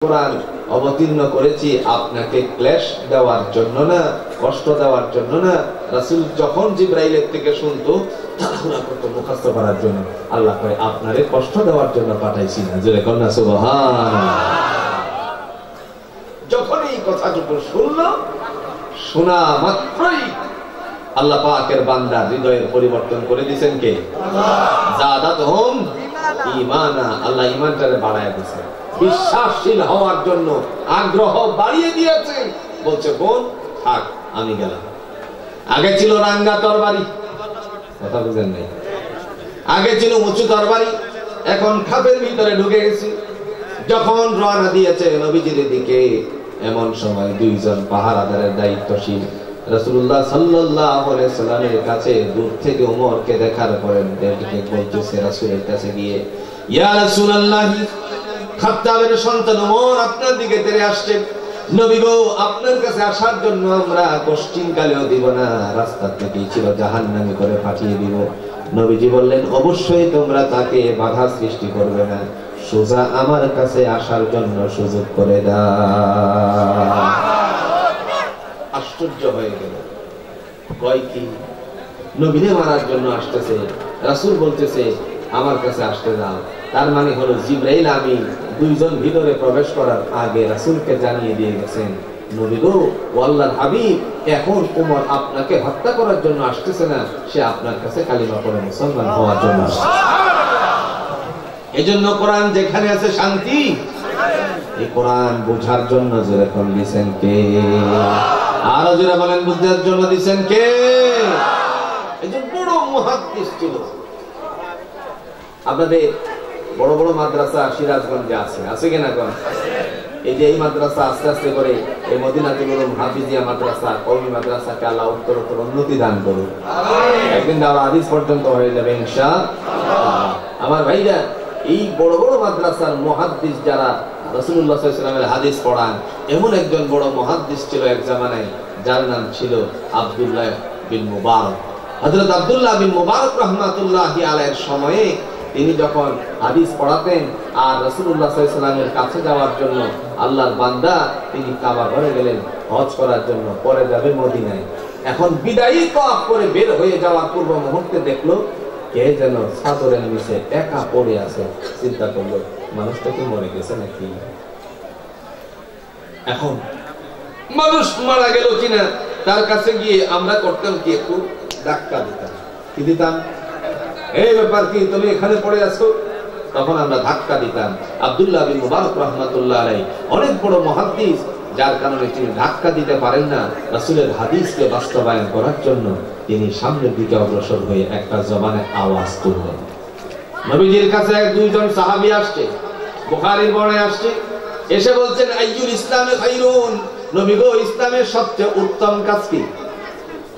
কোরআন অবতীর্ণ করেছি আপনাকে ক্লেশ দেওয়ার জন্য না, কষ্ট দেওয়ার জন্য না। রাসূল যখন জিবরাইলের থেকে শুনতো তাড়াহুড়া করতো মুখস্থ করার জন্য। আল্লাহ কয় আপনারে কষ্ট দেওয়ার জন্য পাঠাইছি না। জোরে কন্না সুবহানাল্লাহ। যখন এই কথাটুকু শুনলো, শোনা মাত্রই আল্লাহ পাকের বান্দা হৃদয়ের পরিবর্তন করে দিয়েছেন কে? আল্লাহ। জাদাতহুম ঈমানা, আল্লাহ ঈমানটারে বাড়ায় দিয়েছেন, বিশ্বাসশীল হওয়ার জন্য আগ্রহ বাড়িয়ে দিয়েছেন। বলছে বোন থাক আমি গেলাম। আগে ছিল রাঙ্গা তরবারি, কথা বুঝেন নাই? আগে ছিল উঁচু তরবারি, এখন খাপের ভিতরে ঢুকে গেছি। যখন রওনা দিয়েছে নবীজির দিকে, এমন সময় দুইজন পাহারাদারের দায়িত্বশীল রাসূলুল্লাহ সাল্লাল্লাহু আলাইহি সাল্লামের কাছে দূর থেকে ওমরকে দেখার পরে ডেকে বলতেছে রাসূলের কাছে গিয়ে, ইয়া রাসূলুল্লাহ, খাত্তাবের সন্তান ওমর আপনার দিকে তেড়ে আসছে। নবী গো, আপনার কাছে আসার জন্য আমরা কোশ্চিনকালেও দিব না, রাস্তা থেকে ছিল জাহান্নামী করে পাঠিয়ে দিব। নবীজি বললেন, অবশ্যই তোমরা তাকে বাধা সৃষ্টি করবে না, সোজা আমার কাছে আসার জন্য সুযোগ করে দাও। আশ্চর্য হয়ে গেল, কয় কি নবীরে মারার জন্য আসতেছে? রাসূল বলতেছে আমার কাছে আসতে দাও। তার মানে হলো জিবরাইল আমিন দুইজন ভিতরে প্রবেশ করার আগে রাসূলকে জানিয়ে দিয়ে গেছেন, নবী গো, আল্লাহর হাবিব এখন ওমর আপনাকে হত্যা করার জন্য আসতেছে না, সে আপনার কাছে কালিমা পড়ে মুসলমান হওয়ার জন্য আসছে। এজন্য কোরআন যেখানে আছে শান্তি, এই কোরআন বোঝার জন্য যেরকম দিয়েছেন কে? আরো যারা বলেন বুঝার জন্য দিয়েছেন কে? এই যে বড় মুহাদ্দিস ছিল। আপনাদের বড় বড় মাদ্রাসা সিরাজগঞ্জে আছে, আছে কিনা কোন? এই যে এই মাদ্রাসা আস্তে আস্তে করে এই মদিনাতুল উলুম হাফিজিয়া মাদ্রাসা, কওমি মাদ্রাসাকে আল্লাহ উত্তরোত্তর উন্নতি দান করুন। একদিন দাওরা হাদিস পর্যন্ত হয়ে যাবে ইনশাআল্লাহ। আমার ভাইরা, এই বড় বড় মাদ্রাসার মুহাদ্দিস যারা রাসূলুল্লাহ সাল্লাল্লাহু আলাইহি ওয়াসাল্লামের হাদিস পড়ান, এমন একজন বড় মুহাদ্দিস ছিল এক জামানায়, যার নাম ছিল আব্দুল্লাহ বিন মুবারক। হযরত আব্দুল্লাহ বিন মুবারক রাহমাতুল্লাহি আলাইহির সময়ে তিনি যখন হাদিস পড়াতেন আর রাসূলুল্লাহ সাল্লাল্লাহু আলাইহি ওয়াসাল্লামের কাছে যাওয়ার জন্য আল্লাহর বান্দা তিনি কাবা ঘরে গেলেন হজ করার জন্য, পরে যাবে মদিনায়। এখন বিদায়ী তওয়াফ করে বের হয়ে যাওয়ার পূর্ব মুহূর্তে দেখলো কে যেন চাদরের নিচে একা পড়ে আছে। চিন্তা করলো মানুষটা কি মরে গেছে নাকি? এখন মানুষ মারা গেল কিনা তার কাছে গিয়ে আমরা করতাম কি, একটু ধাক্কা দিতাম। কি দিতাম? এই ব্যাপার কি, তুমি এখানে পড়ে আছো? তখন আমরা ধাক্কা দিতাম। আব্দুল্লাহ বিন মুবারক রাহমাতুল্লাহ আলাইহি অনেক বড় মুহাদ্দিস, যার কারণে তিনি ধাক্কা দিতে পারেন না। রাসূলের হাদিসকে বাস্তবায়ন করার জন্য তিনি সামনের দিকে অগ্রসর হয়ে একটা জবানে আওয়াজ তুললেন। নবীজির কাছে দুইজন সাহাবী আসছে, বুখারীর বর্ণনায় আসছে, এসে বলছেন আইয়ুল ইসলামে খায়রুন, নবী গো, ইসলামের সবচেয়ে উত্তম কাজ কি?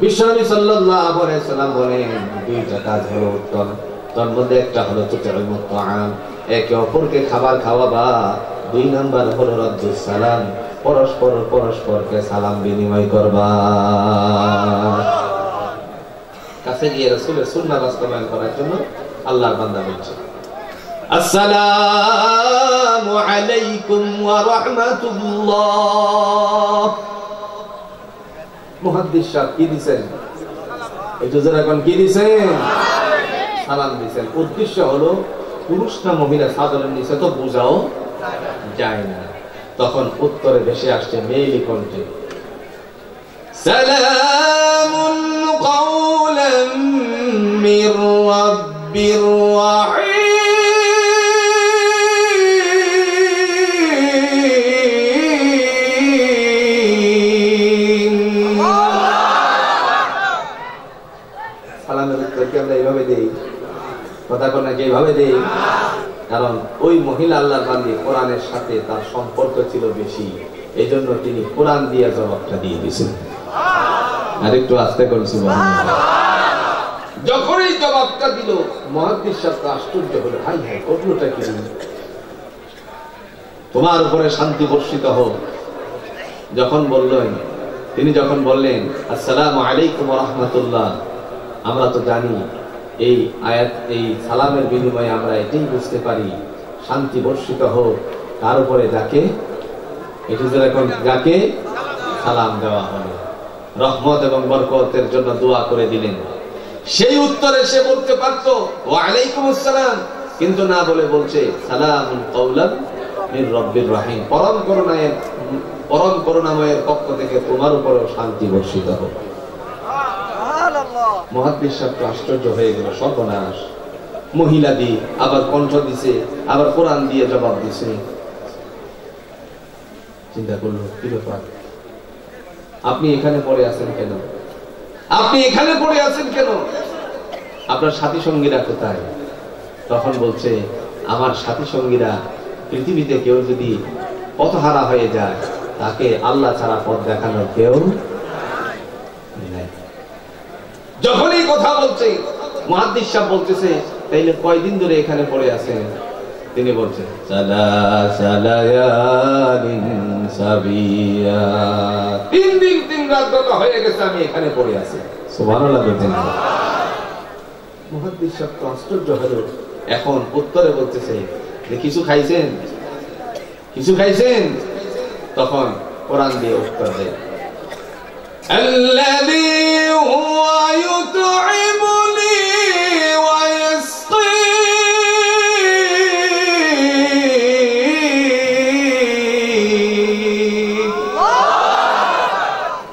বিশ্বনবী সাল্লাল্লাহু আলাইহি ওয়াসাল্লাম বলেন দুইটা কাজ হলো উত্তম, তার মধ্যে একটা হলো তুতিউমুত তাআম, একে অপরকে খাবার খাওয়াবা। দুই নাম্বার হলো রাদ্দুস সালাম, পরস্পরকে সালাম বিনিময় করবা। কাছে গিয়ে রাসূলের সুন্নাহ বাস্তবায়ন করার জন্য আল্লাহর বান্দা বলছে, আসসালামু আলাইকুম ওয়া রাহমাতুল্লাহ। মুহাদ্দিস সাহেব কি দিবেন? এই জোরে এখন কি দিবেন? সালাম দিবেন। উদ্দেশ্য হলো পুরুষ না মহিলা সাধারণ নিচে তো বোঝাও যায় না। তখন উত্তরে ভেসে আসছে মেইলি কণ্ঠে, সালামুন কাওলাম মির রাব্বির রাহিম। সালামের উত্তর কি আমরা এইভাবে দেই? কথা কোন না এইভাবে দেই? কারণ ওই মহিলা আল্লাহর বান্দী, কোরআনের সাথে তার সম্পর্ক ছিল বেশি, এই জন্য তিনি কোরআন দিয়ে জবাবটা দিয়ে দিয়েছেন। আর একটু আস্তে করে সুবহানাল্লাহ। যখনই জবাবটা দিল মুহাদ্দিস সাহেব আশ্চর্য হলো, হাই হাই, ঘটনাটা কি? তোমার উপরে শান্তি বর্ষিত হোক। যখন বললেন, তিনি যখন বললেন আসসালামু আলাইকুম ওয়া রাহমাতুল্লাহ, আমরা তো জানি এই আয়াত, এই সালামের বিনিময়ে আমরা এটাই বুঝতে পারি শান্তি বর্ষিত হোক তার উপরে যাকে এটি এখন যাকে সালাম দেওয়া হলো, রহমত এবং বরকতের জন্য দোয়া করে দিলেন, সেই উত্তরে সে বলতে পারত ওয়া আলাইকুমুস সালাম, কিন্তু না বলে বলছে সালামুন কাওলান মির রাব্বির রহিম, পরম করুণাময়ের পক্ষ থেকে তোমার উপরেও শান্তি বর্ষিত হোক। সুবহানাল্লাহ। মুহাদ্দিস সাহেব তো আশ্চর্য হয়ে গেল, সর্বনাশ, মহিলা দিয়ে আবার কণ্ঠ দিছে, আবার কোরআন দিয়ে জবাব দিছে। চিন্তা করলো কি ব্যাপার, আপনি এখানে পড়ে আছেন কেন? আপনি এখানে পড়ে আছেন কেন? আপনার সাথী সঙ্গীরা কোথায়? তখন বলছে আমার সাথী সঙ্গীরা, পৃথিবীতে কেউ যদি পথহারা হয়ে যায় তাকে আল্লাহ ছাড়া পথ দেখানোর কেউ নেই। যখন এই কথা বলছে মুহাদ্দিস সাহেব বলতেছে তাইলে কয়দিন ধরে এখানে পড়ে আছেন? তিনি বলছেন 3 দিন 3 রাত গত হয়ে গেছে আমি এখানে পড়ে আছি। সুবহানাল্লাহ বলতেন। মুহাদ্দিস সাহেব তো আশ্চর্য হলো, এখন উত্তরে বলতেছে যে কিছু খাইছেন, কিছু খাইছেন? তখন কোরআন দিয়ে উত্তর দেয় আল্লাযী হুয়া ইউত'ইমুনি ওয়া ইয়াসকিন।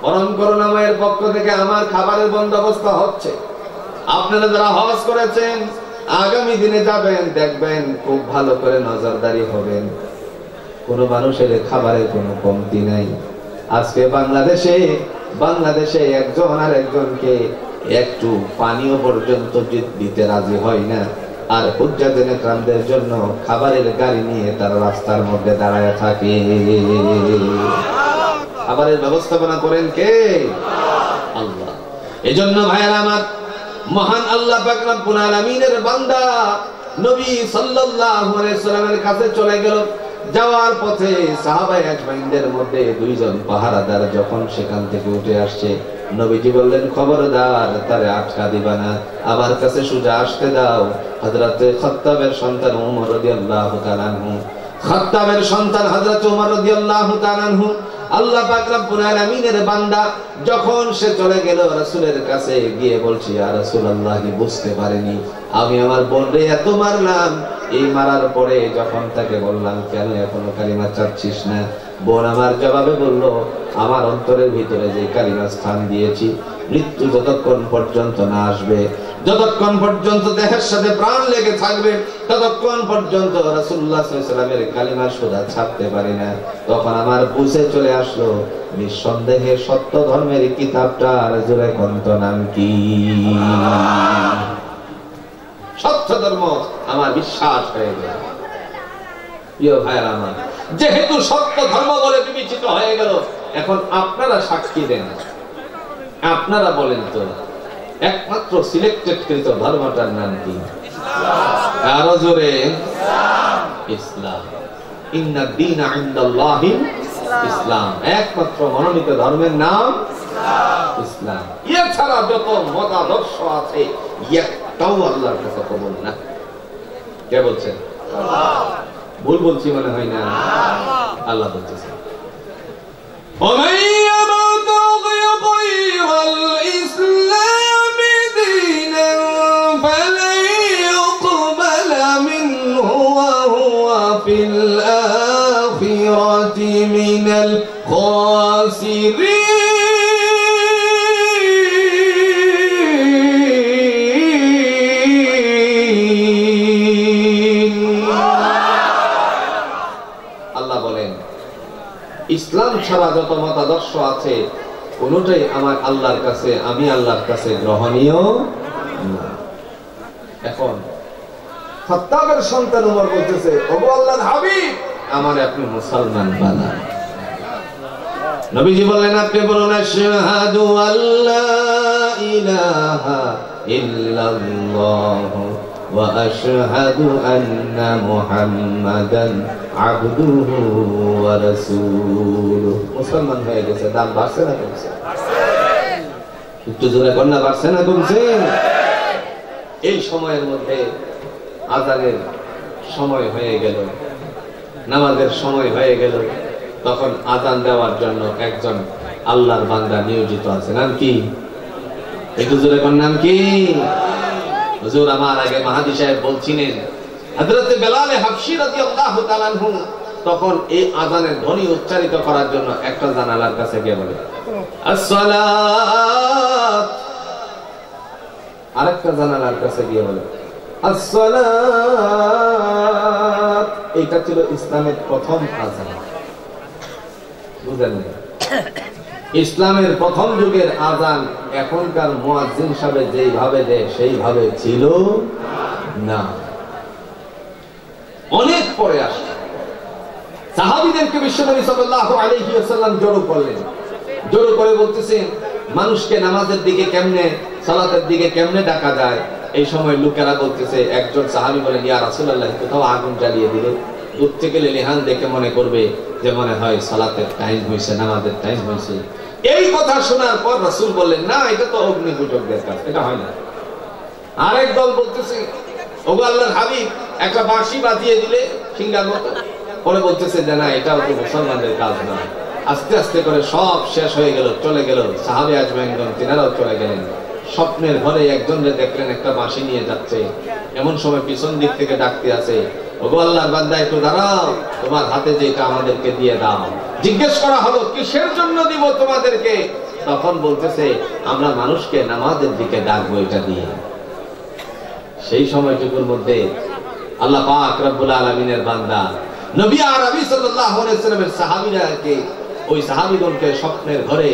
পরম করুণাময়ের পক্ষ থেকে আমার খাবারের বন্দোবস্ত হচ্ছে। আপনারা যারা হজ করেছেন আগামী দিনে যাবেন, দেখবেন খুব ভালো করে নজরদারি হবেন, কোন মানুষের খাবারের কোনো কমতি নাই। আজকে বাংলাদেশে একজন আর একজনকে একটু পানীয় পর্যন্ত দিতে রাজি হয় না, আর হুজ্জাতুল ইকরামদের জন্য খাবারের গাড়ি নিয়ে তারা রাস্তার মধ্যে দাঁড়ায় থাকে। খাবারের ব্যবস্থাপনা করেন কে? আল্লাহ। এজন্য ভাইরা আমার, মহান আল্লাহ পাক রব্বুল আলামিনের বান্দা নবী সাল্লাল্লাহু আলাইহি সাল্লামের কাছে চলে গেল। যাওয়ার পথে সাহাবায়ে আজমাইনদের মধ্যে 2 জন পাহারাদার যখন সেখান থেকে উঠে আসছে, নবীজি বললেন খবরদার তারে আটকা দিবা না, আমার কাছে সোজা আসতে দাও। হযরত খাত্তাবের সন্তান ওমর রাদিয়াল্লাহু তাআলা আনহু, খাত্তাবের সন্তান হযরত ওমর রাদিয়াল্লাহু তাআলা আনহু, আল্লাহ পাক রব্বুল আলামিনের বান্দা যখন সে চলে গেল রাসূলের কাছে গিয়ে বলছি ইয়া রাসূলুল্লাহ, বুঝতে পারিনি আমি আমার বোনরে এত মারলাম, এই মারার পরে যখন তাকে বললাম কেন এখনো কালিমা চাচ্ছিস না, বোন আমার জবাবে বলল আমার অন্তরের ভিতরে যে কালিমা স্থান দিয়েছি, মৃত্যু যতক্ষণ পর্যন্ত না আসবে, যতক্ষণ পর্যন্ত দেহের সাথে প্রাণ লেগে থাকবে, ততক্ষণ পর্যন্ত রাসূলুল্লাহ সাল্লাল্লাহু আলাইহি ওয়াসাল্লামের কালিমা সোজা ছাড়তে পারি না। তখন আমার বুঝে চলে আসলো নিঃসন্দেহে সত্য ধর্মের কিতাবটার জোরে কন্ত নাম কি? সত্য ধর্ম আমার বিশ্বাস হয়ে গেল। প্রিয় ভাইরা আমার, যেহেতু সত্য ধর্ম বলে বিবেচিত হয়ে গেল, এখন আপনারা সাক্ষী দেন, আপনারা বলেন তো একমাত্র সিলেক্টেড কৃত ধর্মটার নাম কি? আরো জোরে ইসলাম। ইন্নাদ দীনা ইনদাল্লাহিল ইসলাম, একমাত্র মনোনীত ধর্মের নাম ইসলাম। এছাড়া যত মতাদর্শ আছে একটাও আল্লাহর কাছে কবুল না। কে বলছেন? ভুল বলছি মনে হয় না? আল্লাহ বলতেছেন ইসলাম ছাড়া যত মতাদর্শ আছে কোনটাই আমার আল্লাহর কাছে, আমি আল্লাহর কাছে গ্রহণীয় না। এখন খাত্তাবের সন্তান ওমর বলতেছে, ওগো আল্লাহর হাবিব, আমারে আপনি মুসলমান বানান। নবীজি বললেন আপনি বলুন আশহাদু আল্লা ইলাহা ইল্লাল্লাহ ওয়া আশহাদু আন্না মুহাম্মাদান আবদুহু ওয়া রাসূলুহু। মুসলমান হয়ে গেছে। দাম বাড়ছে না কমছে? একটু জোরে কর না, বাড়ছে না কমছে? এই সময়ের মধ্যে আযানের সময় হয়ে গেল, নামাজের সময় হয়ে গেল। তখন আযান দেওয়ার জন্য একজন আল্লাহর বান্দা নিয়োজিত আছে। নাম কি? একটু জোরে কোন নাম কি? হুজুর আমার আগে মাহাদি সাহেব বলছিলেন হযরত বেলাল হাবশী রাদিয়াল্লাহু তাআলা আনহু তখন এই আযানের ধ্বনি উচ্চারিত করার জন্য একটা জানালার কাছে গিয়ে বলে আসসালাত, আরেকটা জানালার কাছে গিয়ে বলে আসসালাত। এটা ছিল ইসলামের প্রথম আযান। বুঝলেন? ইসলামের প্রথম যুগের আযান এখনকার মুয়াজ্জিন সাহেব যেইভাবে দেয় সেইভাবে ছিল না, অনেক পরে আসে। সাহাবীদেরকে বিশ্বনবী সাল্লাল্লাহু আলাইহি ওয়াসাল্লাম জড়ো করলেন, জড়ো করে বলতেছেন মানুষকে নামাজের দিকে কেমনে, সালাতের দিকে কেমনে ডাকা যায়। এই সময় লোকেরা বলতেছে, একজন সাহাবী বলেন ইয়া রাসূলুল্লাহ কোথাও আগুন জ্বালিয়ে দিলে দূর থেকে লেলিহান দেখে মনে করবে যে মনে হয় সালাতের টাইম হয়েছে, নামাজের টাইম হয়েছে। এই কথা শোনার পর রাসূল বললেন না, এটা তো অগ্নি পূজকদের কাজ, এটা হয় না। আরেক দল বলতেছে ওগো আল্লাহর হাবিব একটা বাঁশি বাজিয়ে দিলে সিঙ্গার মতো, পরে বলতেছে যে না এটাও তো মুসলমানদের কাজ না। আস্তে আস্তে করে সব শেষ হয়ে গেল, চলে গেল। সাহাবী আজমাইনগণ তিনারাও চলে গেলেন। স্বপ্নের ঘরে একজনকে দেখলেন একটা বাঁশি নিয়ে যাচ্ছে। এমন সময় পিছন দিক থেকে ডাকতে আছে ওগো আল্লাহর বান্দা একটু দাঁড়াও, তোমার হাতে যে এটা আমাদেরকে দিয়ে দাও। জিজ্ঞেস করা হলো কিসের জন্য দিব তোমাদেরকে? তখন বলতেছে আমরা মানুষকে নামাজের দিকে ডাকবো এটা দিয়ে। সেই সময়টুকুর মধ্যে আল্লাহ পাক রব্বুল আলামিনের বান্দা নবী আরবি সাল্লাল্লাহু আলাইহি ওয়াসাল্লামের সাহাবীরাকে, ওই সাহাবীগণকে স্বপ্নের ঘরে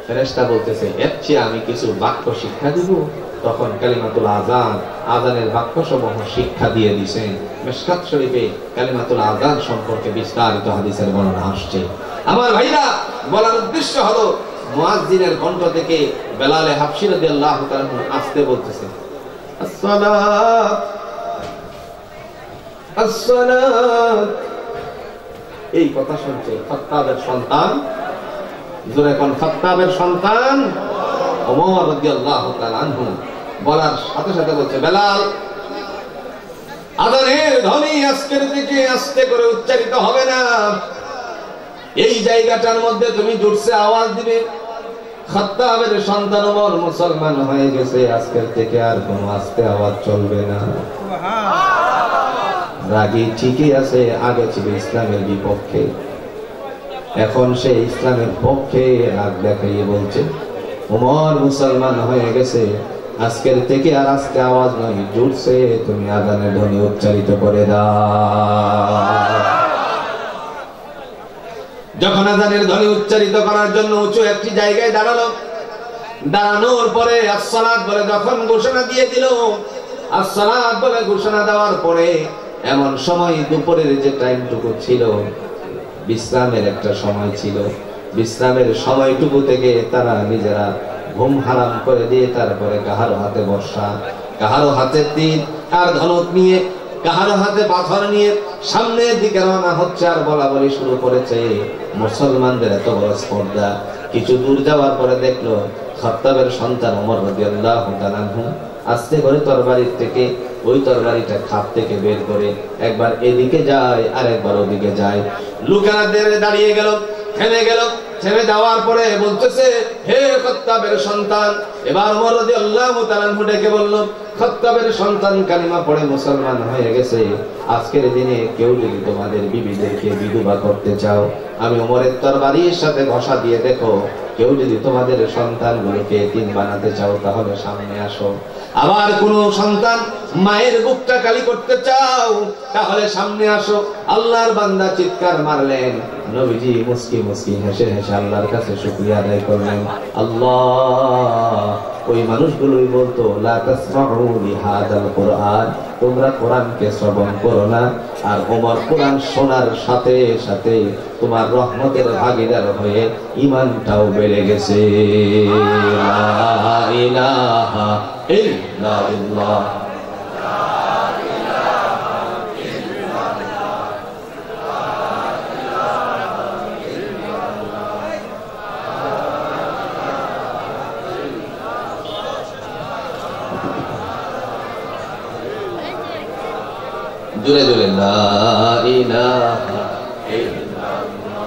ফেরেশতা বলতেছে এর চেয়ে আমি কিছু বাক্য শিক্ষা দিব। তখন কালিমাতুল আযান, আযানের বাক্যসমূহ শিক্ষা দিয়ে দিয়েছেন। মিশকাত শরীফে কালিমাতুল আযান সম্পর্কে বিস্তারিত হাদিসের বর্ণনা আসছে। আমার ভাইরা, বলার উদ্দেশ্য হলো মুয়াজ্জিনের কণ্ঠ থেকে বেলাল হাবশী রাদিয়াল্লাহু তাআলা আসতে বলতেছে আসসালাত, আসসালাত। এই কথা শুনছে খাত্তাবের সন্তান, জোরে কোন খাত্তাবের সন্তান ওমর রাদিয়াল্লাহু তাআলা আনহু। বলার সাথে সাথে বলছে বেলাল আযানের ধ্বনি আজকের থেকে আস্তে করে উচ্চারিত হবে না, এই জায়গাটার মধ্যে তুমি জোরসে আওয়াজ দিবে। খাত্তাবের সন্তান ওমর মুসলমান হয়ে গেছে, আজকের থেকে আর কোনো আস্তে আওয়াজ চলবে না। রাগী ঠিকই আছে, আগে ছিল ইসলামের বিপক্ষে, এখন সে ইসলামের পক্ষে রাগ দেখাইয়ে বলছে ওমর মুসলমান হয়ে গেছে, আজকের থেকে আর আস্তে আওয়াজ নয়, জোরসে তুমি আযানের ধ্বনি উচ্চারিত করে দাও। যখন আযানের ধ্বনি উচ্চারিত করার জন্য উঁচু একটি জায়গায় দাঁড়ালো, দাঁড়ানোর পরে আসসালাত বলে যখন ঘোষণা দিয়ে দিল, আসসালাত বলে ঘোষণা দেওয়ার পরে এমন সময় দুপুরের যে টাইমটুকু ছিল, বিশ্রামের একটা সময় ছিল, বিশ্রামের সময়টুকু থেকে তারা নিজেরা ঘুম হারাম করে দিয়ে তারপরে কাহারো হাতে বর্ষা, কাহারো হাতে তীর আর ধনুক নিয়ে, কাহারো হাতে পাথর নিয়ে সামনের দিকে রওনা হচ্ছে আর বলা বলি শুরু করেছে। মুসলমানদের এত বড় স্পর্ধা। কিছু দূর যাওয়ার পরে দেখলো খাত্তাবের সন্তান ওমর রাদিয়াল্লাহু তাআলা আনহু আস্তে করে তরবারির থেকে ওই তরবারিটা খাপ থেকে বের করে একবার এদিকে যায় আর একবার ওদিকে যায়। লোকেরা দাঁড়িয়ে গেল, থেমে গেল। থেমে যাওয়ার পরে বলতেছে হে খাত্তাবের সন্তান। এবার ওমর রাদিয়াল্লাহু তাআলা আনহু ডেকে বলল খাত্তাবের সন্তান কালিমা পড়ে মুসলমান হয়ে গেছে, আজকের দিনে কেউ যদি তোমাদের বিবিদেরকে বিধবা করতে চাও, আমি ওমরের তরবারির সাথে ঘষা দিয়ে দেখো, কেউ যদি তোমাদের সন্তানগুলোকে এতিম বানাতে চাও তাহলে সামনে আসো। আবার কোন সন্তান মায়ের বুকটা কালি করতে চাও তাহলে সামনে আসো। আল্লাহর বান্দা চিৎকার মারলেন, নবীজি মুস্কি মুস্কি হেসে হেসে আল্লাহর কাছে শুকরিয়া আদায় করলেন। আল্লাহ ওই মানুষগুলোই বলতো লা তাসমাউ লিহাদাল কুরআন, তোমরা কোরআনকে শ্রবণ করো না। আর ওমর কোরআন শোনার সাথে সাথে তোমার রহমতের ভাগীদার হয়ে ঈমানটাও বেড়ে গেছে। লা ইলাহা ইল্লাল্লাহ। জোরে জোরে লা ইলাহা ইল্লাল্লাহ।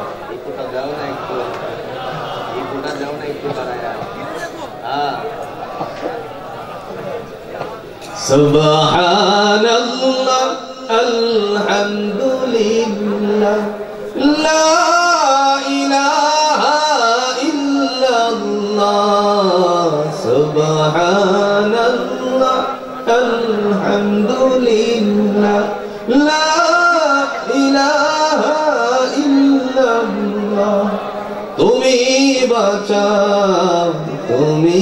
সুবহানাল্লাহ আলহামদুলিল্লাহ লা ইলাহা ইল্লাল্লাহ সুবহানাল্লাহ আলহামদুলিল্লাহ লা ইলাহা ইল্লাল্লাহ তুমি বাঁচাও তুমি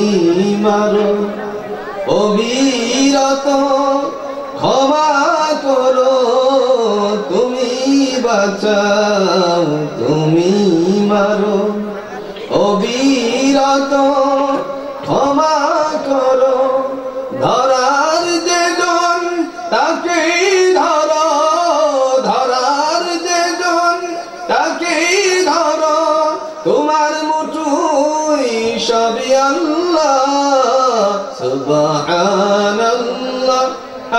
মারো অবিরত ক্ষমা করো তুমি বাঁচাও তুমি মারো অবিরত ক্ষমা করো ধরার যেজন তাকে ধরো ধরার যেজন তাকে ধরো তোমার মুঠোয় সবই আল্লাহ সুবহানাল্লাহ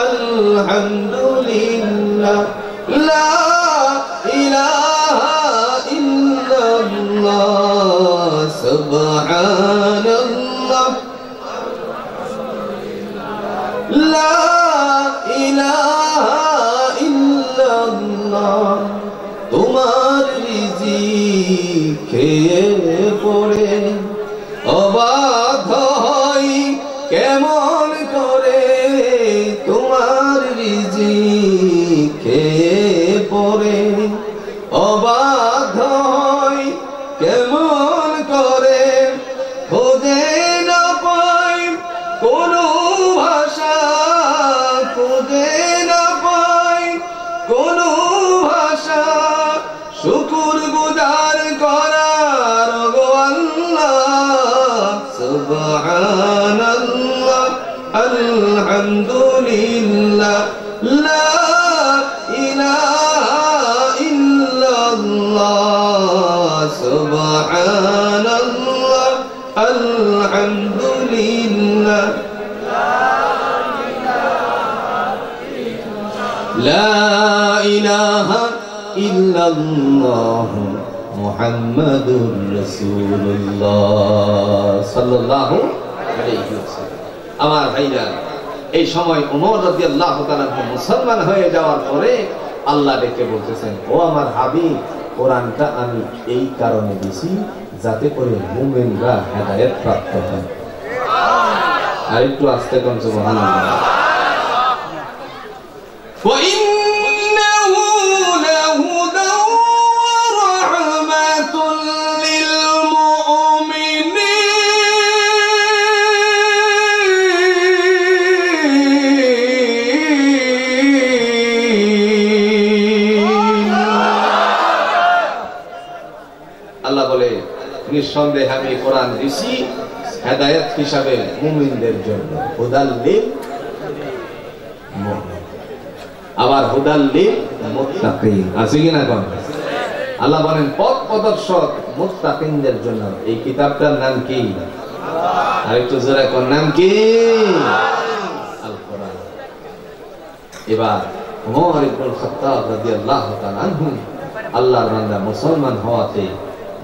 আলহামদুলিল্লাহ লা ইলাহা ইল্লাল্লাহ সুবহানাল্লাহ লা ইলাহা ইল্লাল্লাহ তোমার রিজিক খেয়ে পড়ে অবাধ্য হই কেমন করে তোমার রিজিক খেয়ে পড়ে অবাধ্য হই কেমন করে খোঁজে না পাই কোনো ভাষা খোঁজে না পাই কোনো ভাষা শুকুর গুজার করার গো আল্লাহ সুবহানাল্লাহ আলহামদুলিল্লাহ লা ইলাহা ইল্লাল্লাহ সুবহানাল্লাহ আলহামদুলিল্লাহ লা ইলাহা ইল্লাল্লাহ মুহাম্মাদুর রাসূলুল্লাহ সাল্লাল্লাহু আলাইহি ওয়াসাল্লাম। আমার ভাইরা, এই সময় ওমর রাদিয়াল্লাহু তাআলা মুসলমান হয়ে যাওয়ার পরে আল্লাহ ডেকে বলতেছেন, ও আমার হাবিব, কোরআনটা আমি এই কারণে দিছি যাতে করে মুমিনরা হেদায়েত প্রাপ্ত হয়। আর একটু আস্তে কোন সুবহানাল্লাহ। ওয়া ইন্নাহু লাহুদা ওয়া রাহমাতুল লিল মুমিনিন। আল্লাহ বলে, নিঃসন্দেহে আমি কোরআন দিছি হেদায়েত হিসাবে মুমিনদের জন্য, হুদাল লিল মুমিনিন, আবার হুদাল লিল মুত্তাকিন। আছে কি না কোন? আল্লাহ বলেন পথ প্রদর্শক মুত্তাকিনদের জন্য। এই কিতাবটার নাম কি? আর একটু জোরে কোন নাম কি? আল কোরআন। এবার ওমর ইবনে খাত্তাব রাদিয়াল্লাহু তাআলা আনহু আল্লাহর বান্দা মুসলমান হওয়াতে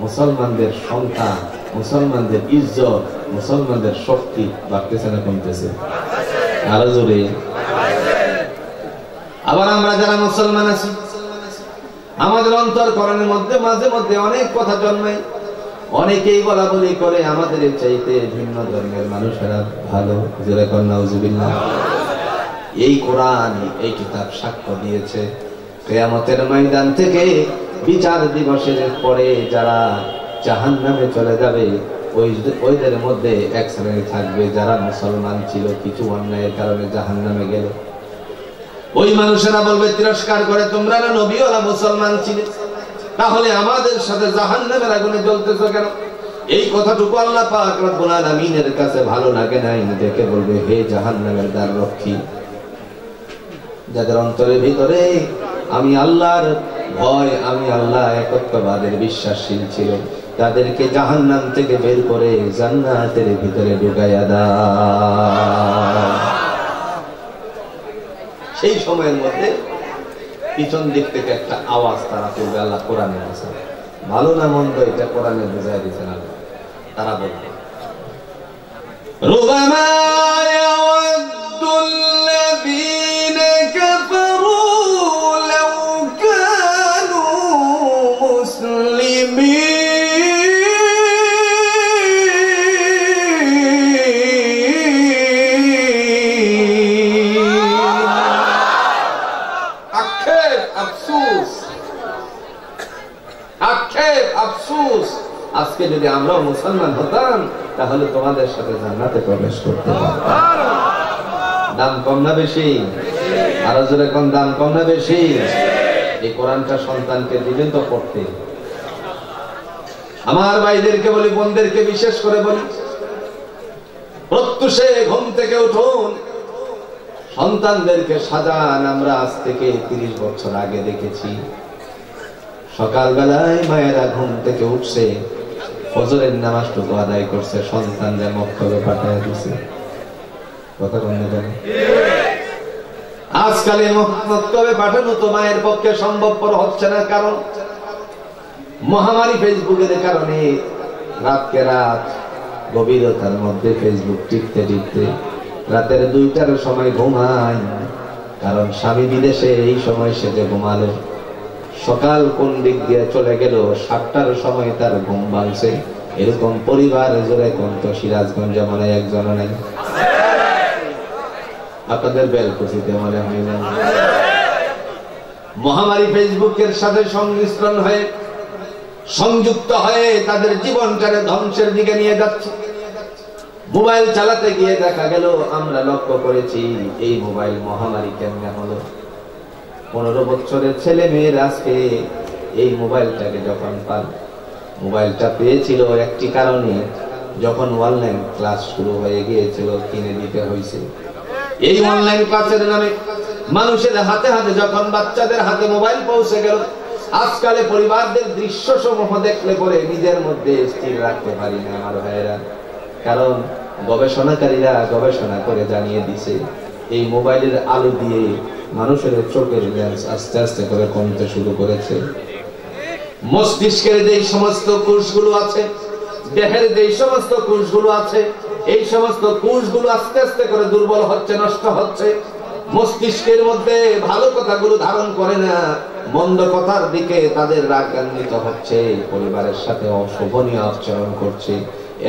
মুসলমানদের সংখ্যা, মুসলমানদের ইজ্জত, মুসলমানদের শক্তি বাড়তেছে না কমতেছে? আরো জোরে। আবার আমরা যারা মুসলমান আছি, আমাদের অন্তরকরণের মধ্যে মাঝে মধ্যে অনেক কথা জন্মায়। অনেকেই বলা বলি করে আমাদের চাইতে ভিন্ন ধর্মের মানুষেরা ভালো। যেরকম নাউজুবিল্লাহ। এই কোরআন, এই কিতাব সাক্ষ্য দিয়েছে কিয়ামতের ময়দান থেকে বিচার দিবসের পরে যারা জাহান্নামে চলে যাবে, ওইদের মধ্যে এক শ্রেণী থাকবে যারা মুসলমান ছিল, কিছু অন্যায়ের কারণে জাহান্নামে গেল। ওই মানুষেরা বলবে তিরস্কার করে, তোমরা না নবীওয়ালা মুসলমান ছিলে, তাহলে আমাদের সাথে জাহান্নামের আগুনে জ্বলতেছো কেন? এই কথাটুকু আল্লাহ পাক রব্বুল আলামিনের কাছে ভালো লাগে নাই। দেখে বলবে, হে জাহান্নামের দ্বার রক্ষী, যাদের অন্তরের ভিতরে আমি আল্লাহর ভয়, আমি আল্লাহ একত্ববাদের বিশ্বাসশীল ছিল, তাদেরকে জাহান্নাম থেকে বের করে জান্নাতের ভিতরে ঢুকাইয়া দাও। সেই সময়ের মধ্যে পিছন দিক থেকে একটা আওয়াজ তারা করবে, আল্লাহ কোরআনে আছে, ভালো না মন্দ এটা কোরআনে বুঝাই দিয়েছেন আল্লাহ। তারা বলবে, রুবামা ইয়াওয়াদ্দুল্লাহ আক্ষেপ, আফসোস, আজকে যদি আমরাও মুসলমান হতাম তাহলে তোমাদের সাথে জান্নাতে প্রবেশ করতে পারতাম। দাম কম না বেশি? আরো জোরে কোন দাম কম না বেশি? এই কোরআনটা সন্তানকে দিবেন তো পড়তে। আমার ভাইদেরকে বলি, বোনদেরকে বিশেষ করে বলি, প্রত্যুষে ঘুম থেকে উঠুন, সন্তানদেরকে সাজান। আমরা আজ থেকে 30 বছর আগে দেখেছি সকালবেলায় মায়েরা ঘুম থেকে উঠছে, ফজরের নামাজটুকু আদায় করছে, সন্তানদের মক্তবে পাঠিয়ে দিছে। কথা বলতে জানি আজকাল মক্তবে পাঠানো তো মায়ের পক্ষে সম্ভবপর হচ্ছে না, কারণ মহামারী ফেসবুকের কারণে রাতকে রাত গভীরতার মধ্যে ফেসবুক টিপতে টিপতে রাতের 2টার সময় ঘুমায়, কারণ স্বামী বিদেশে, এই সময় সে যে ঘুমালো, সকাল কোন দিক দিয়ে চলে গেল, 7টার সময় তার ঘুম ভাঙছে। এরকম পরিবার জোরে কোন তো সিরাজগঞ্জে মনে একজন নেই, আপনাদের বেলকুচিতে মনে হয় না। মহামারী ফেসবুকের সাথে সংমিশ্রণ হয়ে, সংযুক্ত হয়ে তাদের জীবনটারে ধ্বংসের দিকে নিয়ে যাচ্ছে। মোবাইল চালাতে গিয়ে দেখা গেল, আমরা লক্ষ্য করেছি এই মোবাইল মহামারী কেমনে হলো। 15 বছরের ছেলে মেয়ের আজকে এই মোবাইলটাকে যখন পান, মোবাইলটা পেয়েছিল একটি কারণে, যখন অনলাইন ক্লাস শুরু হয়ে গিয়েছিল কিনে দিতে হয়েছে। এই অনলাইন ক্লাসের নামে মানুষের হাতে হাতে যখন বাচ্চাদের হাতে মোবাইল পৌঁছে গেল, আজকালে পরিবারদের দৃশ্য সমূহ দেখলে পরে নিজের মধ্যে স্থির রাখতে পারি না আমার ভাইয়েরা। কারণ গবেষণাকারীরা গবেষণা করে জানিয়ে দিছে, এই মোবাইলের আলো দিয়ে মানুষের চোখের লেন্স আস্তে আস্তে করে কমতে শুরু করেছে। মস্তিষ্কের যে সমস্ত কোষগুলো আছে, দেহের যে সমস্ত কোষগুলো আছে, এই সমস্ত কোষগুলো আস্তে আস্তে করে দুর্বল হচ্ছে, নষ্ট হচ্ছে। মস্তিষ্কের মধ্যে ভালো কথাগুলো ধারণ করে না, মন্দ কথার দিকে তাদের রাগান্বিত হচ্ছে, পরিবারের সাথে অশোভনীয় আচরণ করছে।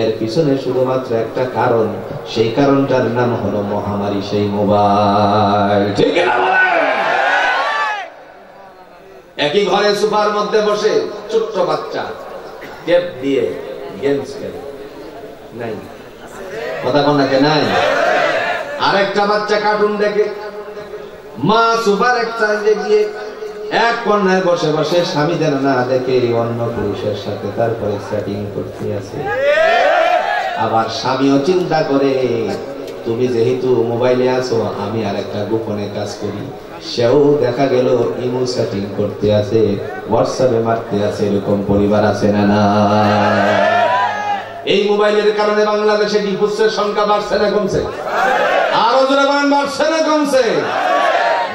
এর পিছনে শুধুমাত্র একটা কারণ, সেই কারণটার নাম হলো মহামারী, সেই মোবাইল। ঠিক না? একই ঘরে সোফার মধ্যে বসে ছোট্ট বাচ্চা টেপ দিয়ে গেমস খেলে, নাই কথা কোনটাকে নাই, আরেকটা বাচ্চা কার্টুন দেখে, মা সোফার এক সাইডে গিয়ে এক কোণায় বসে বসে স্বামী যেন না দেখে অন্য পুরুষের সাথে তারপরে সেটিং করতে আছে। আবার স্বামীও চিন্তা করে, তুমি যেহেতু মোবাইলে আছো, আমি আর একটা গোপনে কাজ করি। সেও দেখা গেল ইমো সেটিং করতে আছে, হোয়াটসঅ্যাপে মারতে আছে। এরকম পরিবার আছে না? না। এই মোবাইলের কারণে বাংলাদেশে ডিভোর্সের সংখ্যা বাড়ছে না কমছে? আরো জোরে বলেন, বাড়ছে না কমছে?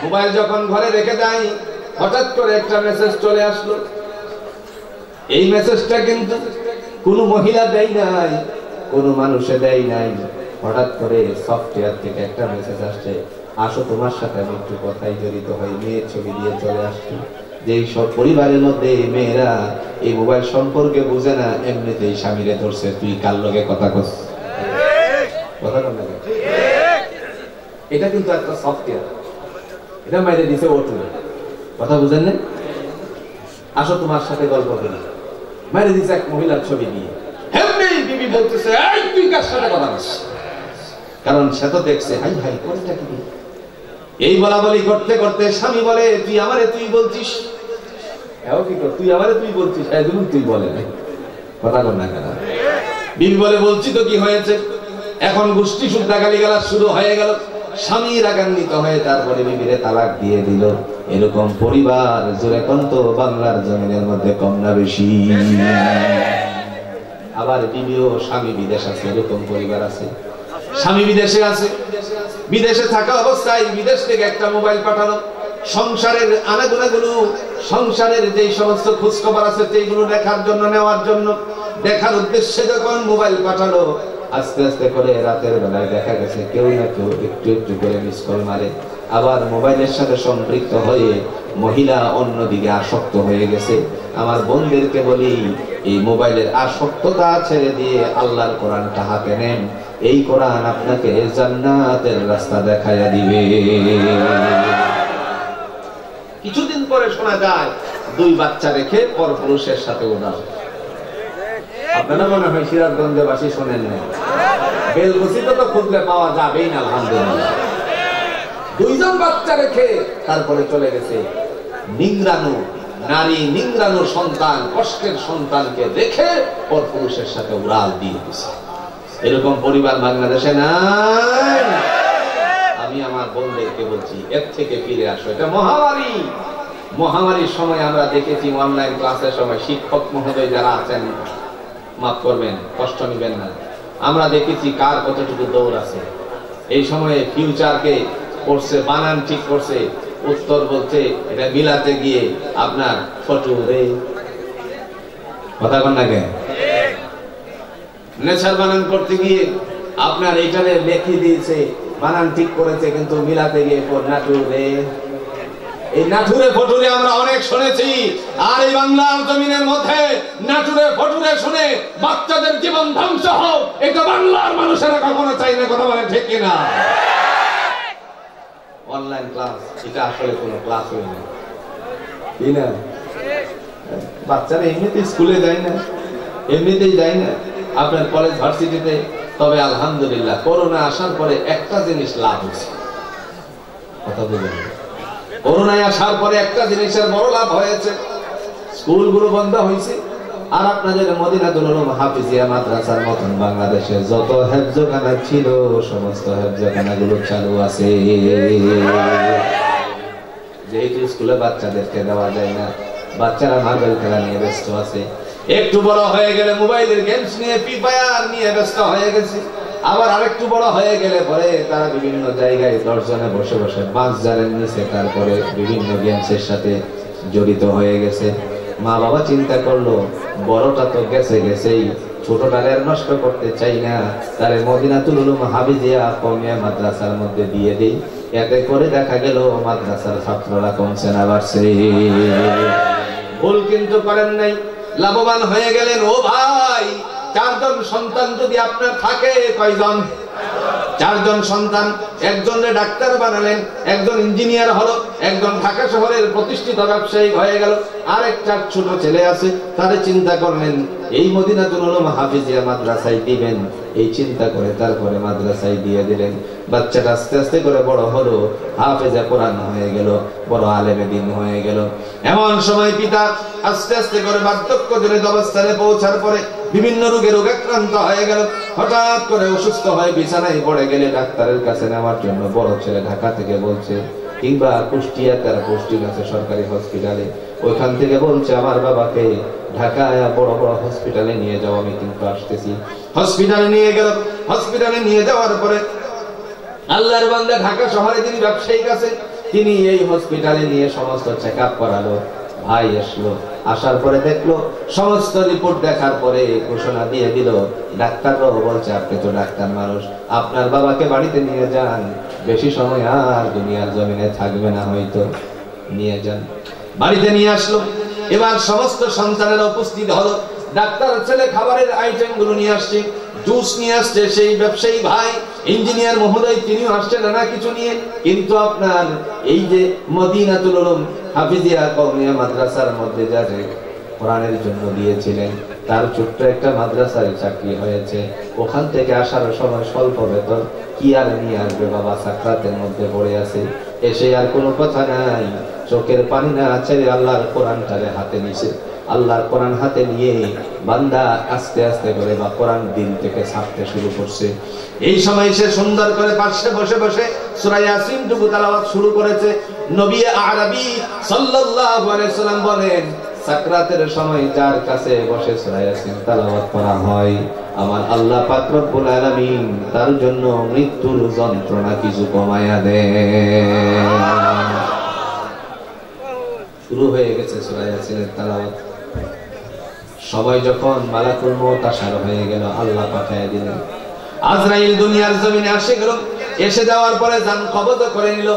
মোবাইল যখন ঘরে রেখে দেয়, হঠাৎ করে একটা মেসেজ চলে আসলো। এই মেসেজটা কিন্তু কোনো মহিলা দেয় নাই, কোনো মানুষে দেয় নাই। হঠাৎ করে সফটওয়্যার থেকে একটা মেসেজ আসছে, আসো তোমার সাথে আমি একটু কথাই জড়িত হই। মেয়ের ছবি দিয়ে চলে আসছে। যেই সব পরিবারের মধ্যে মেয়েরা এই মোবাইল সম্পর্কে বুঝে না, এমনিতেই স্বামীরে ধরছে, তুই কার লগে কথা কস। কথা বল না, এটা কিন্তু একটা সফটওয়্যার, এটা মাইরে দিছে ওটু। কথা বুঝেন না? আসো তোমার সাথে গল্প করি, মাইরে দিছে এক মহিলার ছবি দিয়ে। বিবি বলতেছে, এই তুই কার সাথে কথা বলছিস? কারণ সে তো দেখছে, হাই হাই কোনটা কি। এই বলা বলি করতে করতে স্বামী বলে, তুই আমারে তুই বলছিস। তুই আমারে তুই বলছিস, একদম তুই বলে নাই। কথা বল না কেন? বিবি বলে, বলছি তো কি হয়েছে? এখন গোষ্ঠী শুদ্ধা গালিগালাজ শুরু হয়ে গেল। স্বামী রাগান্বিত হয়ে তারপরে বিবিরে তালাক দিয়ে দিল। এরকম পরিবার জোরে কোন তো বাংলার জমিনের মধ্যে কম না বেশি? আবার বিবিও স্বামী বিদেশ আছে, এরকম পরিবার আছে। স্বামী বিদেশে আছে, বিদেশে থাকা অবস্থায় বিদেশ থেকে একটা মোবাইল পাঠানো, সংসারের আনাগোনাগুলো, সংসারের যে সমস্ত খোঁজখবর আছে সেইগুলো দেখার জন্য, নেওয়ার জন্য, দেখার উদ্দেশ্যে যখন মোবাইল পাঠালো, আস্তে আস্তে করে রাতের বেলায় দেখা গেছে কেউ না কেউ একটু একটু করে মিস কল মারে। আবার মোবাইলের সাথে সম্পৃক্ত হয়ে মহিলা অন্যদিকে আসক্ত হয়ে গেছে। আমার বোনদেরকে বলি, এই মোবাইলের আসক্ততা ছেড়ে দিয়ে আল্লাহর কোরআনটা হাতে নেন। এই কোরআন আপনাকে জান্নাতের রাস্তা দেখাইয়া দিবে। কিছুদিন পরে শোনা যায় দুই বাচ্চা রেখে পরপুরুষের সাথে উড়াল। আপনারা মনে হয় সিরাজগঞ্জে বাসী শোনেন না, বেলকুচিতে তো খুঁজলে পাওয়া যাবেই না। আলহামদুলিল্লাহ, দুইজন বাচ্চা রেখে তারপরে চলে গেছে। নিংরানু নারী, নিংরানু সন্তান, কষ্টের সন্তানকে রেখে পরপুরুষের সাথে উড়াল দিয়ে দিছে। এরকম পরিবার বাংলাদেশে নাই। আমি আমার বোনদেরকে বলছি, এর থেকে ফিরে আসো। এটা মহামারী। মহামারীর সময় আমরা দেখেছি অনলাইন ক্লাসের সময় শিক্ষক মহোদয় যারা আছেন, মাফ করবেন, কষ্ট নিবেন না, আমরা দেখেছি কার কতটুকু দৌড় আছে। এই সময়ে ফিউচারকে করছে, বানান ঠিক করছে, উত্তর বলছে এটা মিলাতে গিয়ে আপনার ফটো রে, কথা কন না কেন, নেশার বানান করতে গিয়ে আপনার এইটারে লেখি দিয়েছে, বানান ঠিক করেছে, কিন্তু মিলাতে গিয়ে নাটুরে। এই নাটুরে ফটুরে আমরা অনেক শুনেছি। আর এই বাংলার জমিনের মধ্যে নাটুরে ফটুরে শুনে বাচ্চাদের জীবন ধ্বংস হোক, এটা বাংলার মানুষেরা কখনো চাই না। কথা বলে ঠিক কিনা? অনলাইন ক্লাস এটা আসলে কোনো ক্লাস হয় না, কি না? বাচ্চারা এমনিতে স্কুলে যায় না, এমনিতেই যায় না আপনার কলেজ ভার্সিটিতে। তবে আলহামদুলিল্লাহ করোনা আসার পরে একটা জিনিস লাভ হয়েছে, কথা বলবেন, করোনায় আসার পরে একটা জিনিসের বড় লাভ হয়েছে, স্কুলগুলো বন্ধ হয়েছে। আর আপনাদের মদিনাতুল উলুম হাফিজিয়া মাদ্রাসার মতন বাংলাদেশে যত হেফজখানা ছিল সমস্ত হেফজখানাগুলো চালু আছে। যেহেতু স্কুলে বাচ্চাদেরকে দেওয়া যায় না, বাচ্চারা মার্বেল খেলা নিয়ে ব্যস্ত আছে। একটু বড় হয়ে গেলে মোবাইলের গেমস নিয়ে, ফ্রি ফায়ার নিয়ে ব্যস্ত হয়ে গেছে। আবার আরেকটু বড় হয়ে গেলে পরে তারা বিভিন্ন জায়গায় দর্শনে বসে বসে বাঁশ জালের নিচে তারপরে বিভিন্ন গেমসের সাথে জড়িত হয়ে গেছে। মা বাবা চিন্তা করলো বড়টা তো গেছে গেছেই, ছোটটারে আর নষ্ট করতে চাই না, তারে মদিনাতুল উলুম হাফিজিয়া কওমিয়া মাদ্রাসার মধ্যে দিয়ে দেই। এতে করে দেখা গেল মাদ্রাসার ছাত্ররা কমছে না, বাড়ছে। ভুল কিন্তু করেন নাই, লাভবান হয়ে গেলেন। ও ভাই, 4 জন সন্তান যদি আপনার থাকে, কয়জন? 4 জন সন্তান। একজনের ডাক্তার বানালেন, একজন ইঞ্জিনিয়ার হলো, একজন ঢাকা শহরের প্রতিষ্ঠিত ব্যবসায়ী হয়ে গেল, আরেকটা ছোট ছেলে আছে, তাদের চিন্তা করলেন এই মদিনাতুল উলুম হাফিজিয়া মাদ্রাসায় দিবেন। এই চিন্তা করে তারপরে মাদ্রাসায় দিয়ে দিলেন। বাচ্চাটা আস্তে আস্তে করে বড় হলো, হাফেজে কোরআন হয়ে গেল, বড় আলেমে দ্বীন হয়ে গেল। এমন সময় পিতা আস্তে আস্তে করে বার্ধক্যজনিত অবস্থানে পৌঁছার পরে বিভিন্ন রোগে রোগাক্রান্ত হয়ে গেল। হঠাৎ করে অসুস্থ হয়ে বিছানায় পড়ে গেলে ডাক্তারের কাছে নেওয়ার জন্য বড় ছেলে ঢাকা থেকে বলছে, কিংবা কুষ্টিয়া, তারা পোস্টিং আছে সরকারি হসপিটালে, ওইখান থেকে বলছে আমার বাবাকে ঢাকায় বড় বড় হসপিটালে নিয়ে যাও, আমি কিন্তু আসতেছি। হসপিটালে নিয়ে গেল। হসপিটালে নিয়ে যাওয়ার পরে আল্লাহর বান্দা ঢাকা শহরে যিনি ব্যবসায়িক আছেন, তিনি এই হসপিটালে নিয়ে সমস্ত চেক আপ করালো। ভাই আসলো, আসার পরে দেখলো, সমস্ত রিপোর্ট দেখার পরে ঘোষণা দিয়ে দিল, ডাক্তাররাও বলছে আপনি তো ডাক্তার মানুষ, আপনার বাবাকে বাড়িতে নিয়ে যান, বেশি সময় আর দুনিয়ার জমিনে থাকবে না, হয়তো নিয়ে যান। বাড়িতে নিয়ে আসলো। এবার সমস্ত সন্তানেরা উপস্থিত হলো। ডাক্তার ছেলে খাবারের আইটেম গুলো নিয়ে আসছে, জুস নিয়ে আসছে সেই ব্যবসায়ী ভাই, ইঞ্জিনিয়ার মহোদয় তিনিও আসছে নানা কিছু নিয়ে। কিন্তু আপনার এই যে মদিনাতুল উলুম হাফিজিয়া কওমিয়া মাদ্রাসার মধ্যে যাতে কোরআনের জন্য দিয়েছিলেন, তার ছোট্ট একটা মাদ্রাসায় চাকরি হয়েছে। ওখান থেকে আসার সময় স্বল্প বেতন, কি আর নিয়ে আসবে বাবা, সাকরাতের মধ্যে পড়ে আছে, এসে আর কোনো কথা নাই, চোখের পানি না ছেড়ে আল্লাহর কোরআনটারে হাতে নিছে। আল্লাহর কোরআন হাতে নিয়ে বান্দা আস্তে আস্তে করে বা কোরআন দিল থেকে ছাপতে শুরু করছে। এই সময় সে সুন্দর করে পাশে বসে বসে সূরা ইয়াসিন টুকু তেলাওয়াত শুরু করেছে। নবী আরবি সাল্লাল্লাহু আলাইহি সাল্লাম বলেন, সাকরাতের সময় যার কাছে বসে সূরা ইয়াসিন তেলাওয়াত করা হয়, আমার আল্লাহ পাক রব্বুল আলামিন তার জন্য মৃত্যুর যন্ত্রণা কিছু কমায়া দেন। শুরু হয়ে গেছে সূরা ইয়াসিনের তেলাওয়াত। সবাই যখন মালাকুল মউত আসার হয়ে গেল, আল্লাহ পাঠিয়ে দিলেন। আজরাইল দুনিয়ার জমিনে এসে গেল। এসে যাওয়ার পরে জান কবজ করে নিল।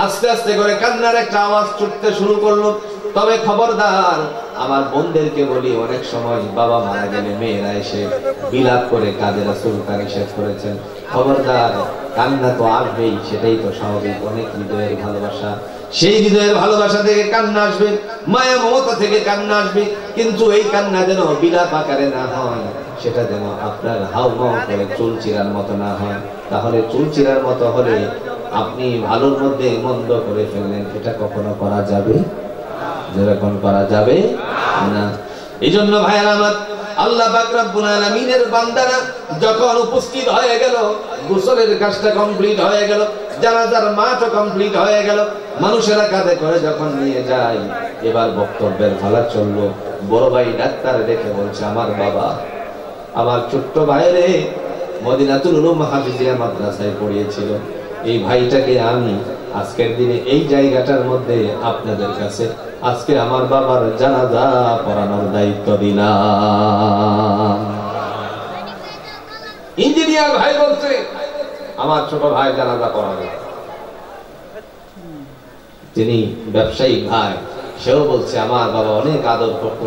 আস্তে আস্তে করে কান্নার একটা আওয়াজ ছুটতে শুরু করলো। তবে খবরদার, আমার বোনদেরকে বলি, অনেক সময় বাবা মারা গেলে মেয়েরা এসে বিলাপ করে কাঁদে, রাসূল নিষেধ করেছেন। খবরদার, কান্না তো আসবেই, সেটাই তো স্বাভাবিক, অনেক হৃদয়ের ভালোবাসা। সেই হৃদয়ের ভালোবাসা থেকে কান্না আসবে, মায়া মমতা থেকে কান্না আসবে, কিন্তু এই কান্না যেন বিলাপ আকারে না হয়, সেটা যেন আপনার হাউমাউ করে চুল চিরার মতো না হয়। তাহলে চুল চিরার মতো হলে আপনি ভালোর মধ্যে মন্দ করে ফেললেন, এটা কখনো করা যাবে? যেরকম করা যাবে না। এই জন্য ভাইয়েরা আমার, আল্লাহ পাক রব্বুল আলামিনের বান্দারা যখন উপস্থিত হয়ে গেল, গোসলের কাজটা কমপ্লিট হয়ে গেল, জানাজার মাঠও কমপ্লিট হয়ে গেল, মানুষেরা কাঁধে করে যখন নিয়ে যায়, এবার বক্তব্যের ভালা চললো। বড় ভাই ডাক্তার দেখে বলছে, আমার বাবা, আমার ছোট্ট ভাইরে মদিনাতুল উলুম হাফিজিয়া মাদ্রাসায় পড়িয়েছিল, এই ভাইটাকে আমি আজকের দিনে এই জায়গাটার মধ্যে আপনাদের কাছে আজকে আমার বাবার জানাজা পড়ানোর দায়িত্ব দিলাম। ইঞ্জিনিয়ার ভাই বলছে, আমার ছোট ভাই জানাজা পড়াবে। তিনি ব্যবসায়িক ভাই, সেও বলছে আমার বাবা অনেক আদর করতো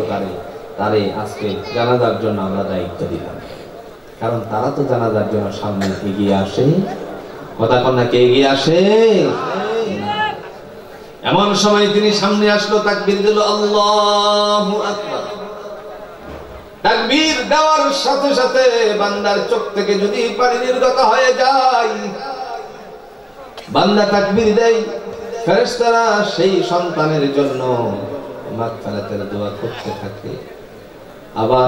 তারে আজকে জানাজার জন্য আমরা দায়িত্ব দিলাম। কারণ তারা তো জানাজার জন্য সামনে এগিয়ে আসে, কথা কন্যাকে এগিয়ে আসে। এমন সময় তিনি সামনে আসলো, তাকবীর দিল, আল্লাহু আকবার। তাকবীর দেওয়ার সাথে সাথে বান্দার চোখ থেকে যদি পানি নির্গত হয়ে যায়, বান্দা তাকবীর দেয়, ফেরেশতারা সেই সন্তানের জন্য মাগফিরাতের দোয়া করতে থাকে। আবার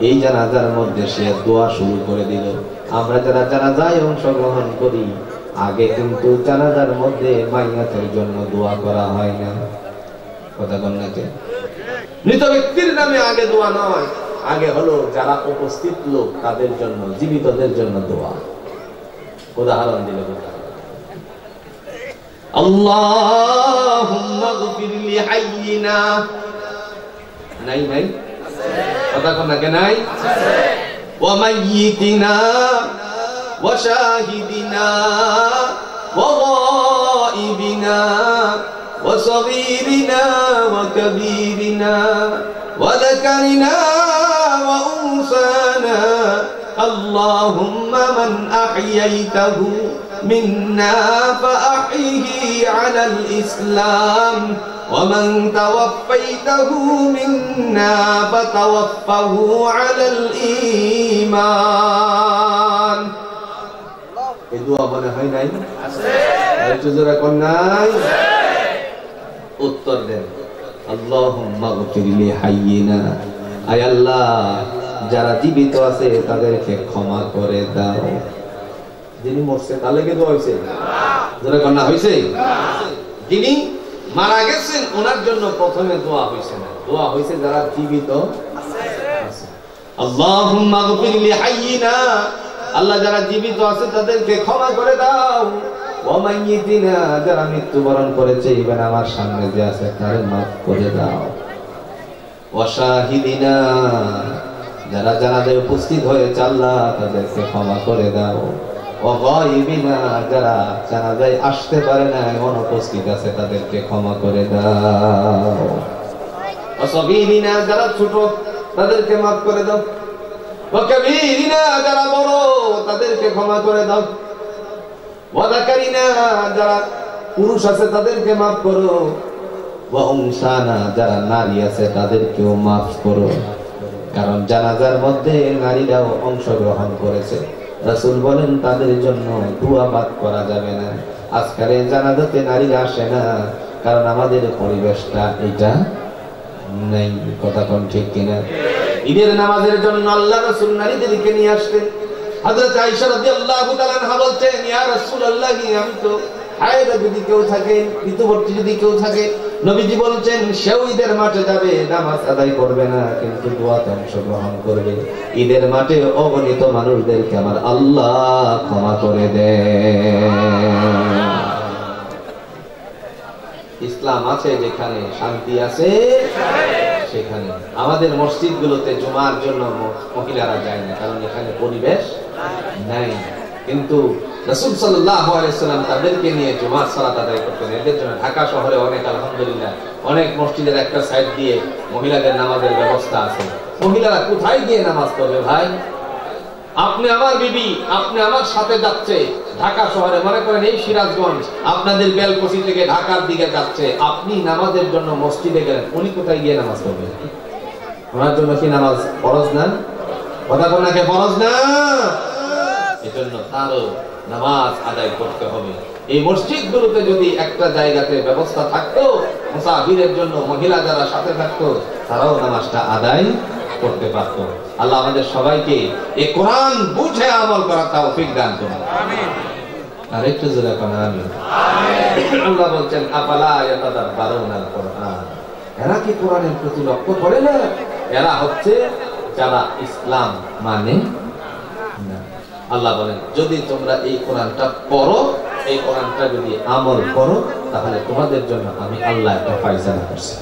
এই জানাজার মধ্যে সে দোয়া শুরু করে দিল। আমরা যারা জানাজায় অংশগ্রহণ করি, আগে কিন্তু জানাজার মধ্যে মাইয়াতের জন্য দোয়া করা হয় না, কথা কন্যাকে। মৃত ব্যক্তির নামে আগে দোয়া নয়, আগে হলো যারা উপস্থিত লোক তাদের জন্য, জীবিতদের জন্য দোয়া। উদাহরণ দিল, আল্লাহুম্মা গফির লি হাইয়িনা, নাই নাই, কথা কন্যাকে নাই, ওয়া মাইয়িতিনা ওয়া শাহিদিনা ওয়া গায়িবিনা ওয়া সগীরিনা ওয়া কাবীরিনা ওয়া যাকারিনা ওয়া উনসানা, আল্লাহুম্মা মান আহইয়াইতাহু মিন্না ফাআহইহি আলাল ইসলাম ওয়া মান তাওয়াফাইতাহু মিন্না ফাতাওয়াফাহু আলাল ঈমান। এই দোয়া মনে হয় নাই? আছে। একটু জোরে কোন নাই? উত্তর দেন, আল্লাহুম্মা গফির লি হাইয়িনা, আয় আল্লাহ যারা জীবিত আছে তাদেরকে ক্ষমা করে দাও। যিনি মরছে তার লেগে দোয়া হইছে? জোরে কোন না হইছে? যিনি মারা গেছেন ওনার জন্য প্রথমে দোয়া হইছে না, দোয়া হইছে যারা জীবিত আছে। আল্লাহুম্মা গফির লি হাইয়িনা, আল্লাহ যারা জীবিত আছে তাদেরকে ক্ষমা করে দাও। ওয়া মাইয়িতিনা, যারা মৃত্যুবরণ করেছে এবার আমার সামনে যে আছে তারে মাফ করে দাও। ওয়া শাহিদিনা, যারা জানাজায় উপস্থিত হয়েছে আল্লাহ তাদেরকে ক্ষমা করে দাও। ওয়া গায়িবিনা, যারা জানাজায় আসতে পারে না, অনুপস্থিত আছে তাদেরকে ক্ষমা করে দাও। ওয়া সগীরিনা, যারা ছোট তাদেরকে মাফ করে দাও। ওয়া কাবীরিনা, যারা বড় তাদেরকে ক্ষমা করে দাও। ওয়া যাকারিনা, যারা পুরুষ আছে তাদেরকে মাফ করো। ওয়া উনসানা, যারা নারী আছে তাদেরকেও মাফ করো। কারণ জানাজার মধ্যে নারীরাও অংশগ্রহণ করেছে, রাসূল বলেন তাদের জন্য দোয়া বাদ করা যাবে না। আজকাল জানাজাতে নারীরা আসে না, কারণ আমাদের পরিবেশটা এটা নাই, কথা কোন ঠিক কিনা? ঈদের নামাজের জন্য আল্লাহ রাসূল নারীদেরকে নিয়ে আসতেন। হযরত আয়েশা রাদিয়াল্লাহু তাআলা আনহা বলতেন, ইয়া রাসূলুল্লাহ, আমি তো হায়দা যদি কেউ থাকে, ঋতুবর্তী যদি কেউ থাকে, নবীজি বলছেন সেও ঈদের মাঠে যাবে, নামাজ আদায় করবে না, কিন্তু দোয়াতে অংশগ্রহণ করবে। ঈদের মাঠে অগণিত মানুষদেরকে আমার আল্লাহ ক্ষমা করে দেয়। ইসলাম আছে যেখানে, শান্তি আছে সেখানে। আমাদের মসজিদগুলোতে জুমার জন্য মহিলারা যায় না, কারণ এখানে পরিবেশ নাই। কিন্তু রাসূল সাল্লাল্লাহু আলাইহি ওয়াসাল্লাম তাদেরকে নিয়ে জুমার সালাত আদায় করতেন। এদের জন্য ঢাকা শহরে অনেক, আলহামদুলিল্লাহ, অনেক মসজিদের একটা সাইড দিয়ে মহিলাদের নামাজের ব্যবস্থা আছে। মহিলারা কোথায় গিয়ে নামাজ পড়বে ভাই? আপনি আমার বিবি, আপনি আমার সাথে যাচ্ছে ঢাকা শহরে, মনে করেন এই সিরাজগঞ্জ, আপনাদের বেলকুচি থেকে ঢাকার দিকে যাচ্ছে, আপনি নামাজের জন্য মসজিদে গেলেন, উনি কোথায় গিয়ে নামাজ পড়বেন? ওনার জন্য কি নামাজ ফরজ না? কথা কোন নাকি ফরজ না? এজন্য তারও নামাজ আদায় করতে হবে। এই মসজিদগুলোতে যদি একটা জায়গাতে ব্যবস্থা থাকতো মুসাফিরের জন্য, মহিলা যারা সাথে থাকতো তারাও নামাজটা আদায় করতে পারতো। আল্লাহ আমাদের সবাইকে এই কোরআন বুঝে আমল করার তৌফিক দান করুন। আমিন। আরেকটু জোরে বলেন আমিন। আমিন। আল্লাহ বলছেন আফালা ইয়াতাদাব্বারুনাল কোরআন, এরা কি কোরআনের প্রতি লক্ষ্য করে না? এরা হচ্ছে যারা ইসলাম মানে না। আল্লাহ বলেন যদি তোমরা এই কোরআনটা পড়ো, এই কোরআনটা যদি আমল করো, তাহলে তোমাদের জন্য আমি আল্লাহ একটা ফায়সালা করছি।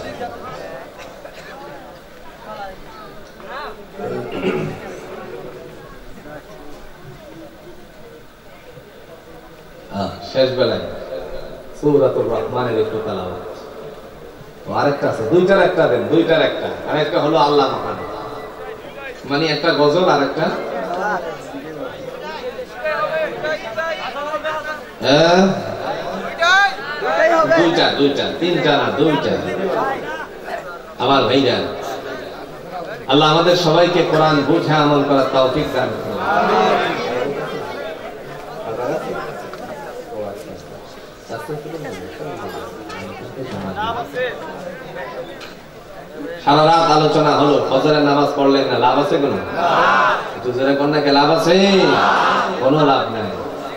শেষ বেলায় সূরাতুর রহমানের একটু তেলাওয়াত, আরেকটা আছে, দুইটার একটা দেন, দুইটার একটা, আরেকটা হলো আল্লাহ মহান, মানে একটা গজল আর একটা দুইটা, দুইটা, তিনটা না, দুইটা। আমার ভাইরা, আল্লাহ আমাদের সবাইকে কোরআন বুঝে আমল করার তৌফিক দান করুন। সারা রাত আলোচনা হলো, ফজরের নামাজ পড়লেন না, লাভ আছে কোনো? কন্যাকে লাভ আছে? কোনো লাভ নাই।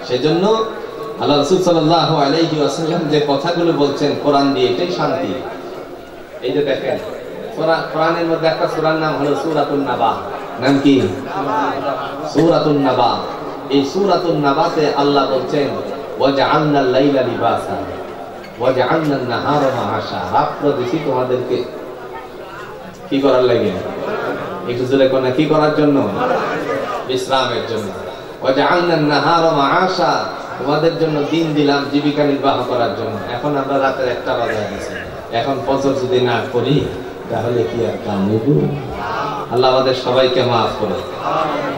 সেজন্য আল্লাহ রাসূল সাল্লাল্লাহু আলাইহি ওয়াসাল্লাম যে কথাগুলো বলছেন কোরআন দিয়ে, এটাই শান্তি। এই যে দেখেন কোরআনের মধ্যে একটা সূরার নাম হলো সূরাতুন নাবা। নাম কি? সূরাতুন নাবা। এই সূরাতুন নাবাতে আল্লাহ বলছেন ওয়াজআলনাল লাইলা লিবাসা ওয়াজআলনান নাহারা মাআশা, রাত্র দিছি তোমাদেরকে কি করার লাগে? একটু জোরে কোন কি করার জন্য? বিশ্রামের জন্য। ওয়াজআলনান নাহারা মাআশা, তোমাদের জন্য দিন দিলাম জীবিকা নির্বাহ করার জন্য। এখন আমরা রাতের 1টা বাজে গেছে, এখন ফজর যদি না করি তাহলে কি আর কাম হইব? আল্লাহ আমাদের সবাইকে মাফ করুন।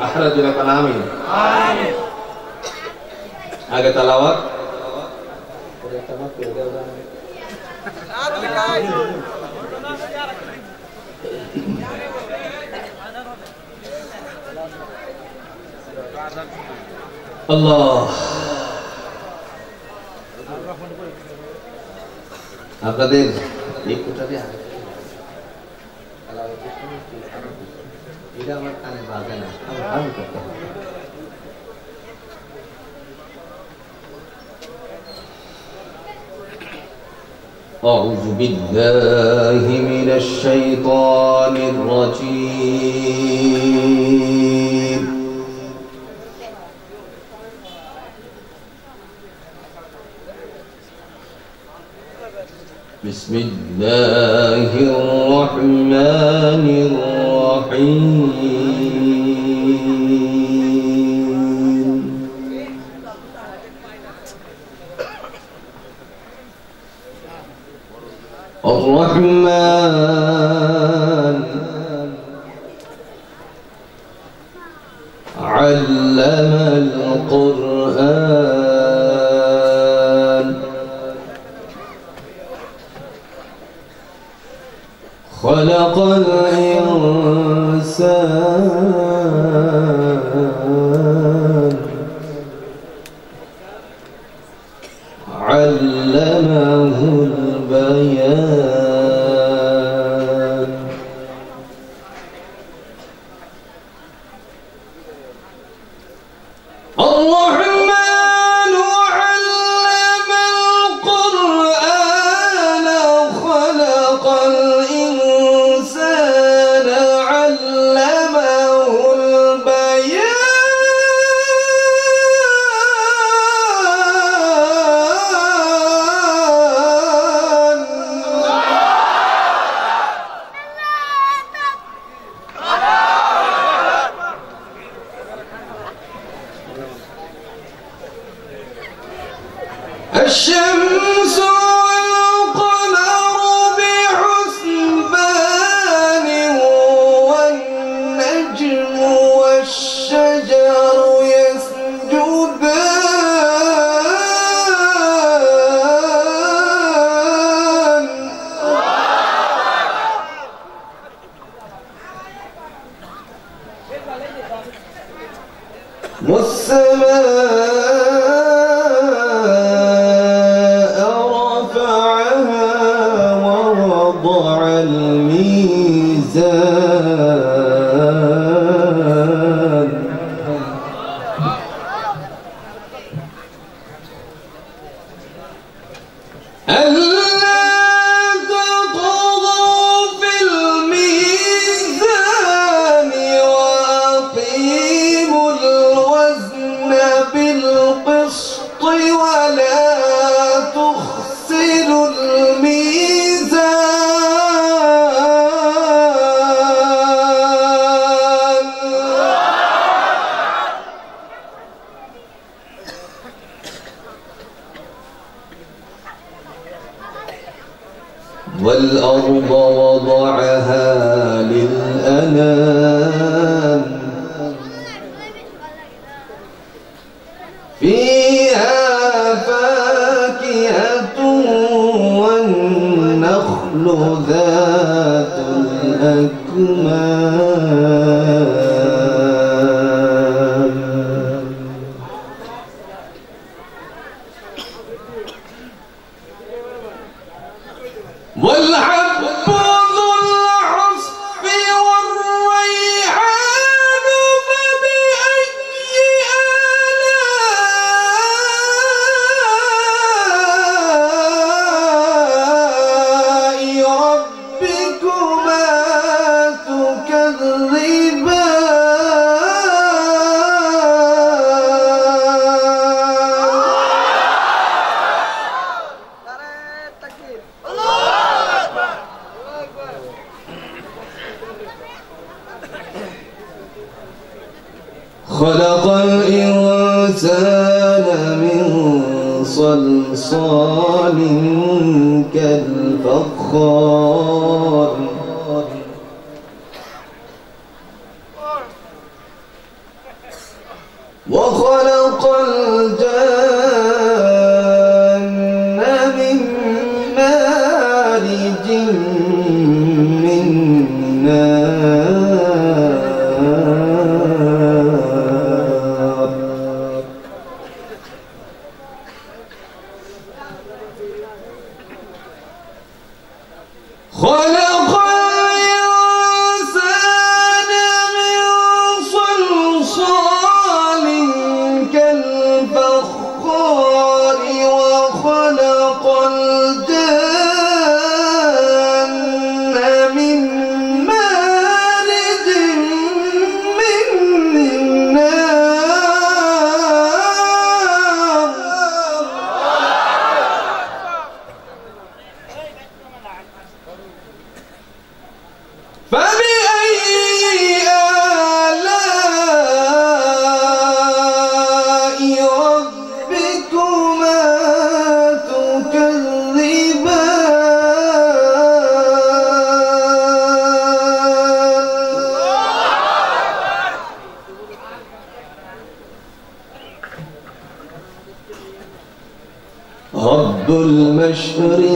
আখিরা জুড়ে কোন আমিন। আমিন। আগে তেলাওয়াত আল্লাহ। আপনাদের এটা আমার কানে বাজে না, আমি করতে হবে। أعوذ بالله من الشيطان الرجيم. بسم الله الرحمن الرحيم. الرحمن علم القرآن خلق الإنسان علمه البيان الرحمن علم القرآن خلق الإنسان علمه والسماء رفعها ووضع الميزان ألا تطغوا في الميزان وأقيموا الوزن بالقسط ولا تخسروا الميزان والأرض وضعها للأنام فيها فاكهة والنخل ذات الأكمام والحب ذو العصف والريحان فبأي آلاء ربكما خلق الإنسان من صلصال كالفخار وخلق الجن من مارج من نار خلق الإنسان من صلصال كالفخار وخلق الجن من مارج من نار فبأي آلاء ربكما تكذبان رب المشرقين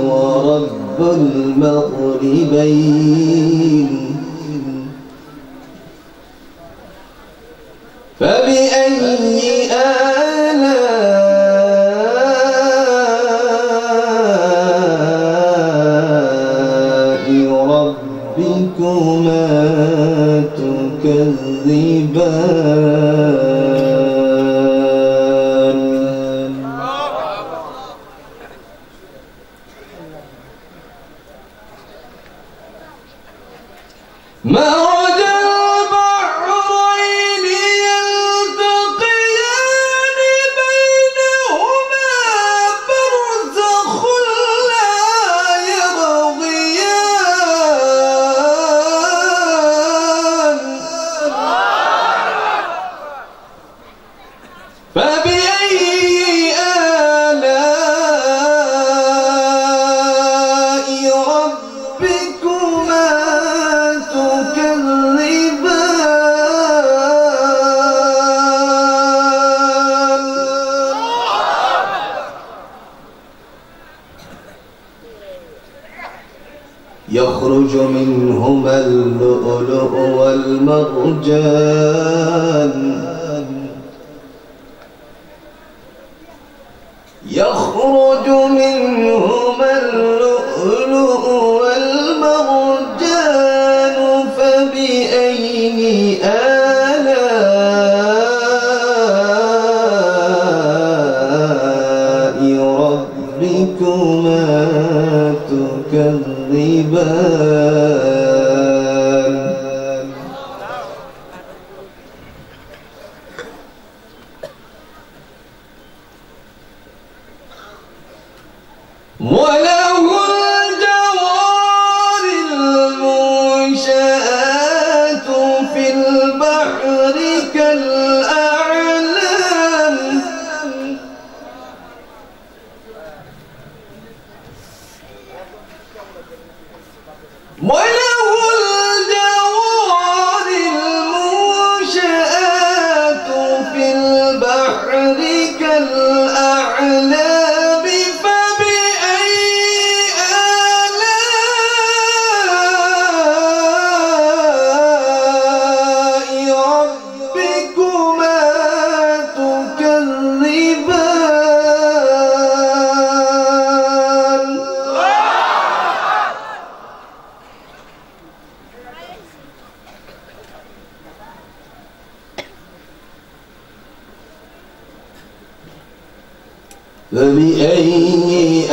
ورب المغربين فبأي آلاء ربكما تكذبان مرج البحرين يلتقيان بينهما برزخ لا يبغيان اللؤلؤ والمرجان يخرج منهما اللؤلؤ والمرجان فبأي آلاء ربكما تكذبان وله الجوار المنشآت في البحر كالأعلام وله الجوار المنشآت في البحر كالأعلام فبأي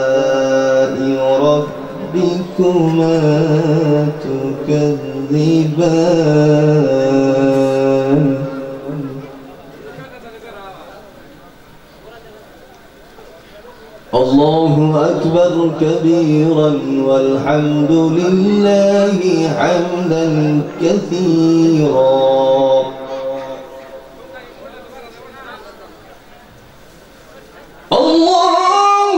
آلاء ربكما تكذبان الله أكبر كبيرا والحمد لله حمدا كثيرا الله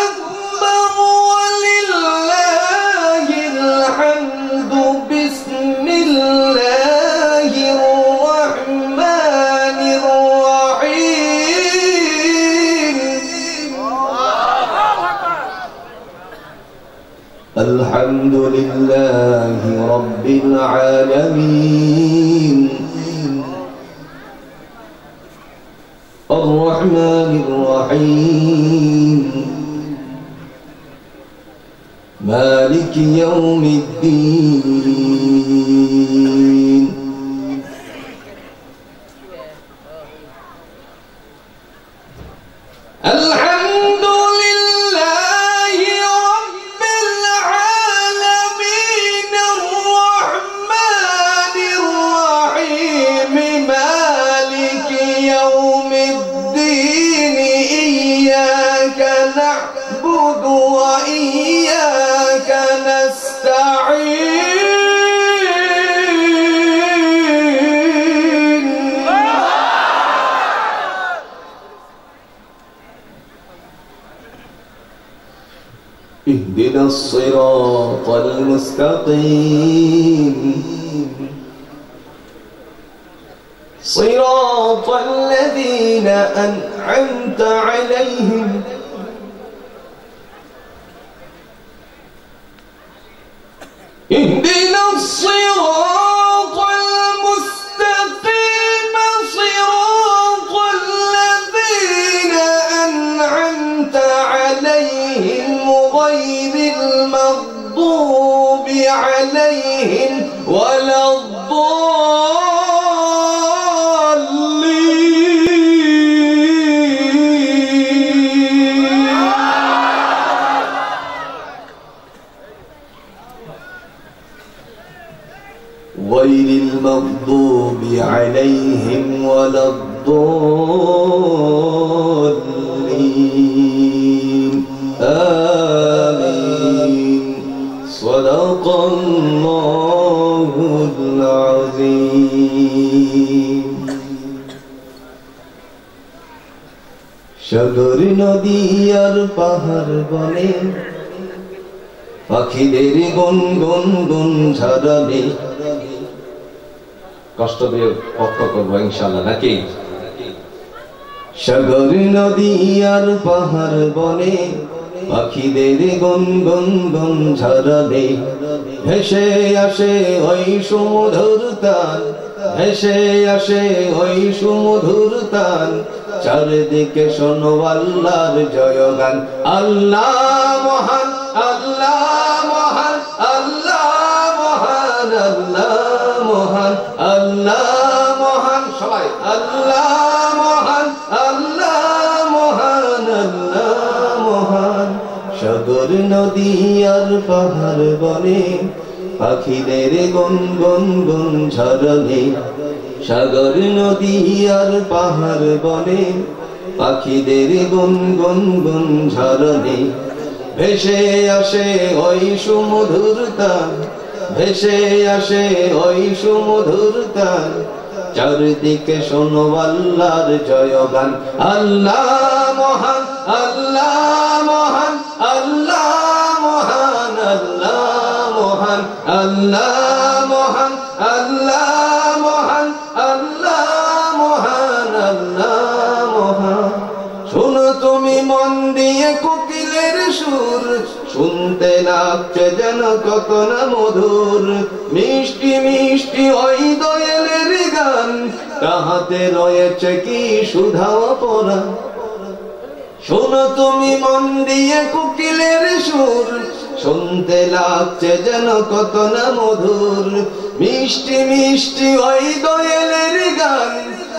أكبر ولله الحمد بسم الله الرحمن الرحيم الحمد لله رب العالمين الرحمن الرحيم مالك يوم الدين الحمد لله رب العالمين الرحمن الرحيم مالك يوم الدين إياك نعبد وإياك نستعين اهدنا الصراط المستقيم صراط الذين أنعمت عليهم اهدنا الصراط المستقيم صراط الذين أنعمت عليهم غير المغضوب عليهم ولا غير المغضوب عليهم ولا الضالين آمين صدق الله العظيم সাগর নদী আর পাহাড় বনে পাখিদের গুনগুন গুন ঝরাবে কষ্ট দিয়ে পক্ষ করবো ইনশাআল্লাহ নাকি সাগর নদী আর পাহাড় বনে পাখিদের গুনগুন গুন ঝরনে ভেসে আসে ওই সুমধুর তান, ভেসে আসে ওই সুমধুর তান। চারিদিকে শোনো আল্লাহর জয়গান। আল্লাহ মহান, আল্লাহ মহান, আল্লাহ মহান, আল্লাহ মহান, আল্লাহ মহান। সবাই আল্লাহ মহান, আল্লাহ মহান, আল্লাহ মহান। সাগর নদী আর পাহাড় বনে পাখিদের গুনগুন গুন ঝরনে, সাগর নদী আর পাহাড় বনে পাখিদের গুনগুন গুন ঝরনে ভেসে আসে ওই সুমধুর তান, ভেসে আসে ওই সুমধুর তান। চারিদিকে শোনো আল্লাহর জয়গান। আল্লাহ মহান, আল্লাহ মহান, আল্লাহ মহান, আল্লাহ মহান, আল্লাহ মহান, আল্লাহ মহান, আল্লাহ মহান, আল্লাহ মহান। শোনো তুমি মন দিয়ে কোকিলের সুর, শুনতে লাগছে যেন কত না মধুর। মিষ্টি মিষ্টি ওই দোয়েলের গান, তাহাতে রয়েছে কি সুধা পরা। শোনো তুমি মন দিয়ে কোকিলের সুর, শুনতে লাগছে যেন কত না মধুর। মিষ্টি মিষ্টি ওই দোয়েলের গান,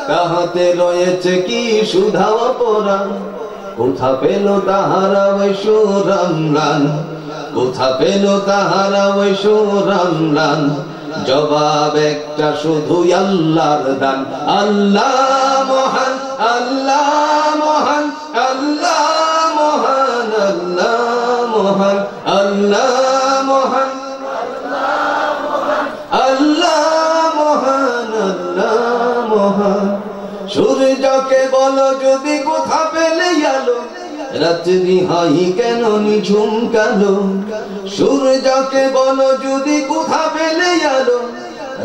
তাহাতে রয়েছে কি সুধা পরা। কোথা পেল তাহারা ওই সুরামলান, কোথা পেল তাহারা ওই সুরামলান। জবাব একটা শুধু আল্লাহর দান। আল্লাহ মহান, আল্লাহ মহান, আল্লাহ মহান, আল্লাহ মহান, আল্লাহ মহান, আল্লাহ মহান, আল্লাহ মহান। সূর্যকে বলো যদি কোথা পেলে আলো, রাত্রি হয় কেন নিঝুম কালো। সূর্যকে বলো যদি কোথা পেলে আলো,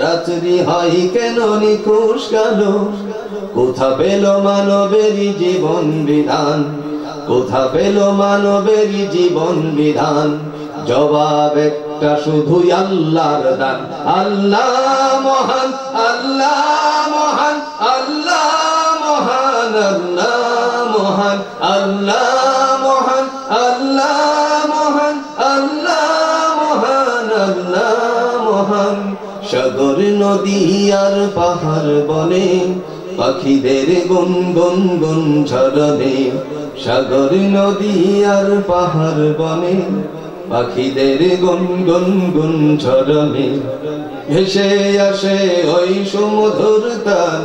রাত্রি হয় কেন নিখোঁজ কালো। কোথা পেল মানবেরই জীবন বিধান, কোথা পেল মানবেরই জীবন বিধান। জবাব একটা শুধু আল্লাহর দান। আল্লাহ মহান, আল্লাহ মহান, আল্লাহ মহান, আল্লাহ মহান, আল্লাহ মহান, আল্লাহ মহান, আল্লাহ মহান, আল্লাহ মহান। সাগর নদী আর পাহাড় বনে পাখিদের গুনগুন গুন ঝরনে, সাগর নদী আর পাহাড় বনে পাখিদের গুনগুন গুন ঝরনে ভেসে আসে ওই সুমধুর তান,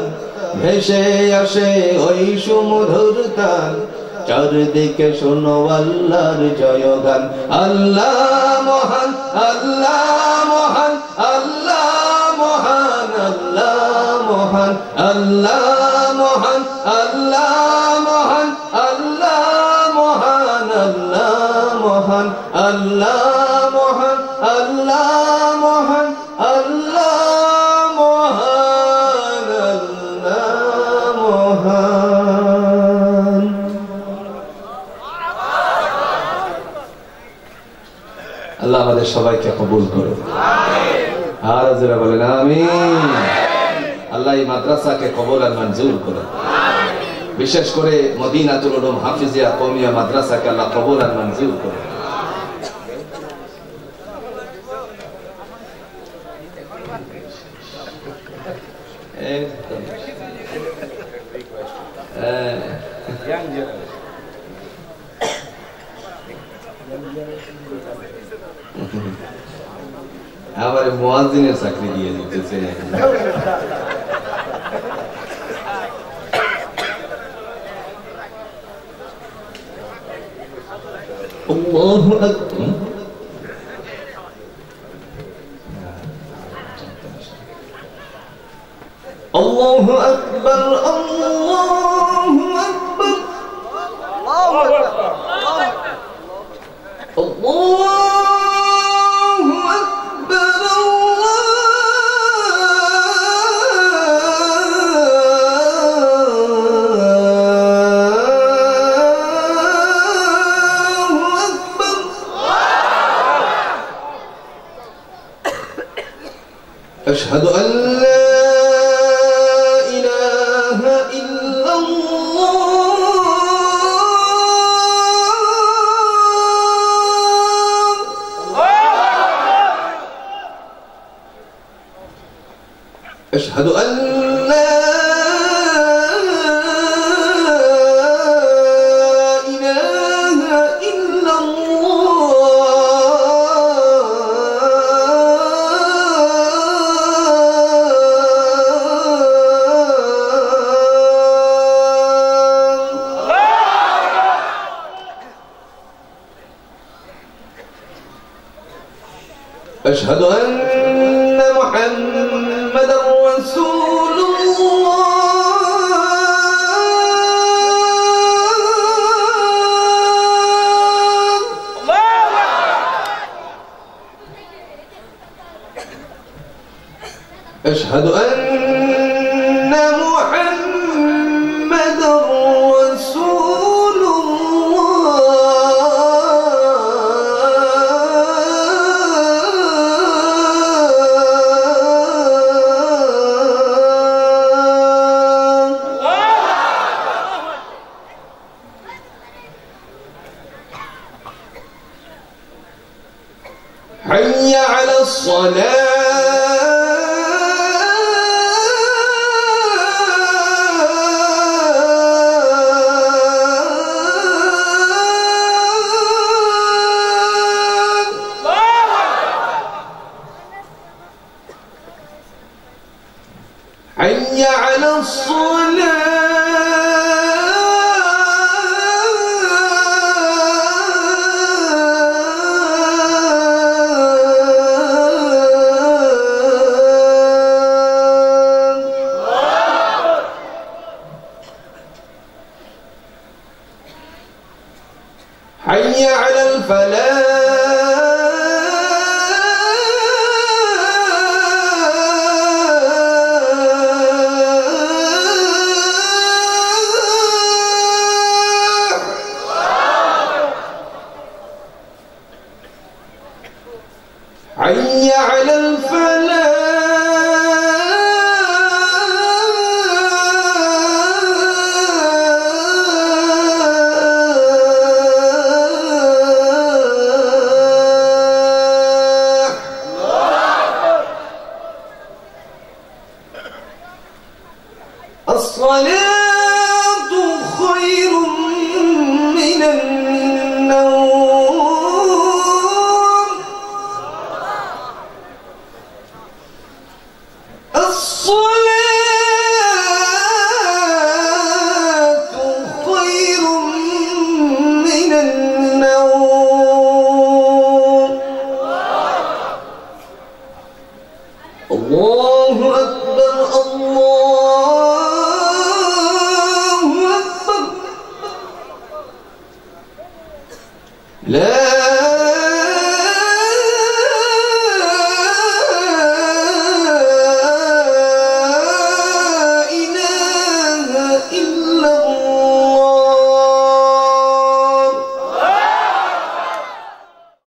ভেসে আসে ওই সুমধুর তান। চারদিকে শোনো আল্লাহর জয়গান। আল্লাহ মহান, আল্লাহ মহান, আল্লাহ মহান, আল্লাহ মহান, আল্লাহ মহান, আল্লাহ মহান, আল্লাহ মহান, আল্লাহ মহান, আল্লাহ মহান, আল্লাহ মহান, আল্লাহ মহান, আল্লাহ মহান। আল্লাহ আমাদের সবাইকে কবুল করুন। আর যারা বলেন আমিন। আল্লাহ এই মাদ্রাসাকে কবুল আর মঞ্জুর করুন। বিশেষ করে মদিনাতুল উলুম হাফিজিয়া কওমিয়া মাদ্রাসাকে আল্লাহ কবুল আর মঞ্জুর করুন। আমার মুয়াজ্জিনের চাকরি দিয়ে দিতেছে। আল্লাহু আকবার। আল্লাহু আকবার, আল্লাহু আকবার, আল্লাহু আকবার, আল্লাহু আকবার। أشهد أن لا إله إلا الله. أشهد أن لا أشهد أن محمدا رسول الله. أشهد أن محمدا رسول حي على الصلاة. حي على الصلاة. حي على الفلاح. حي على الفلاح.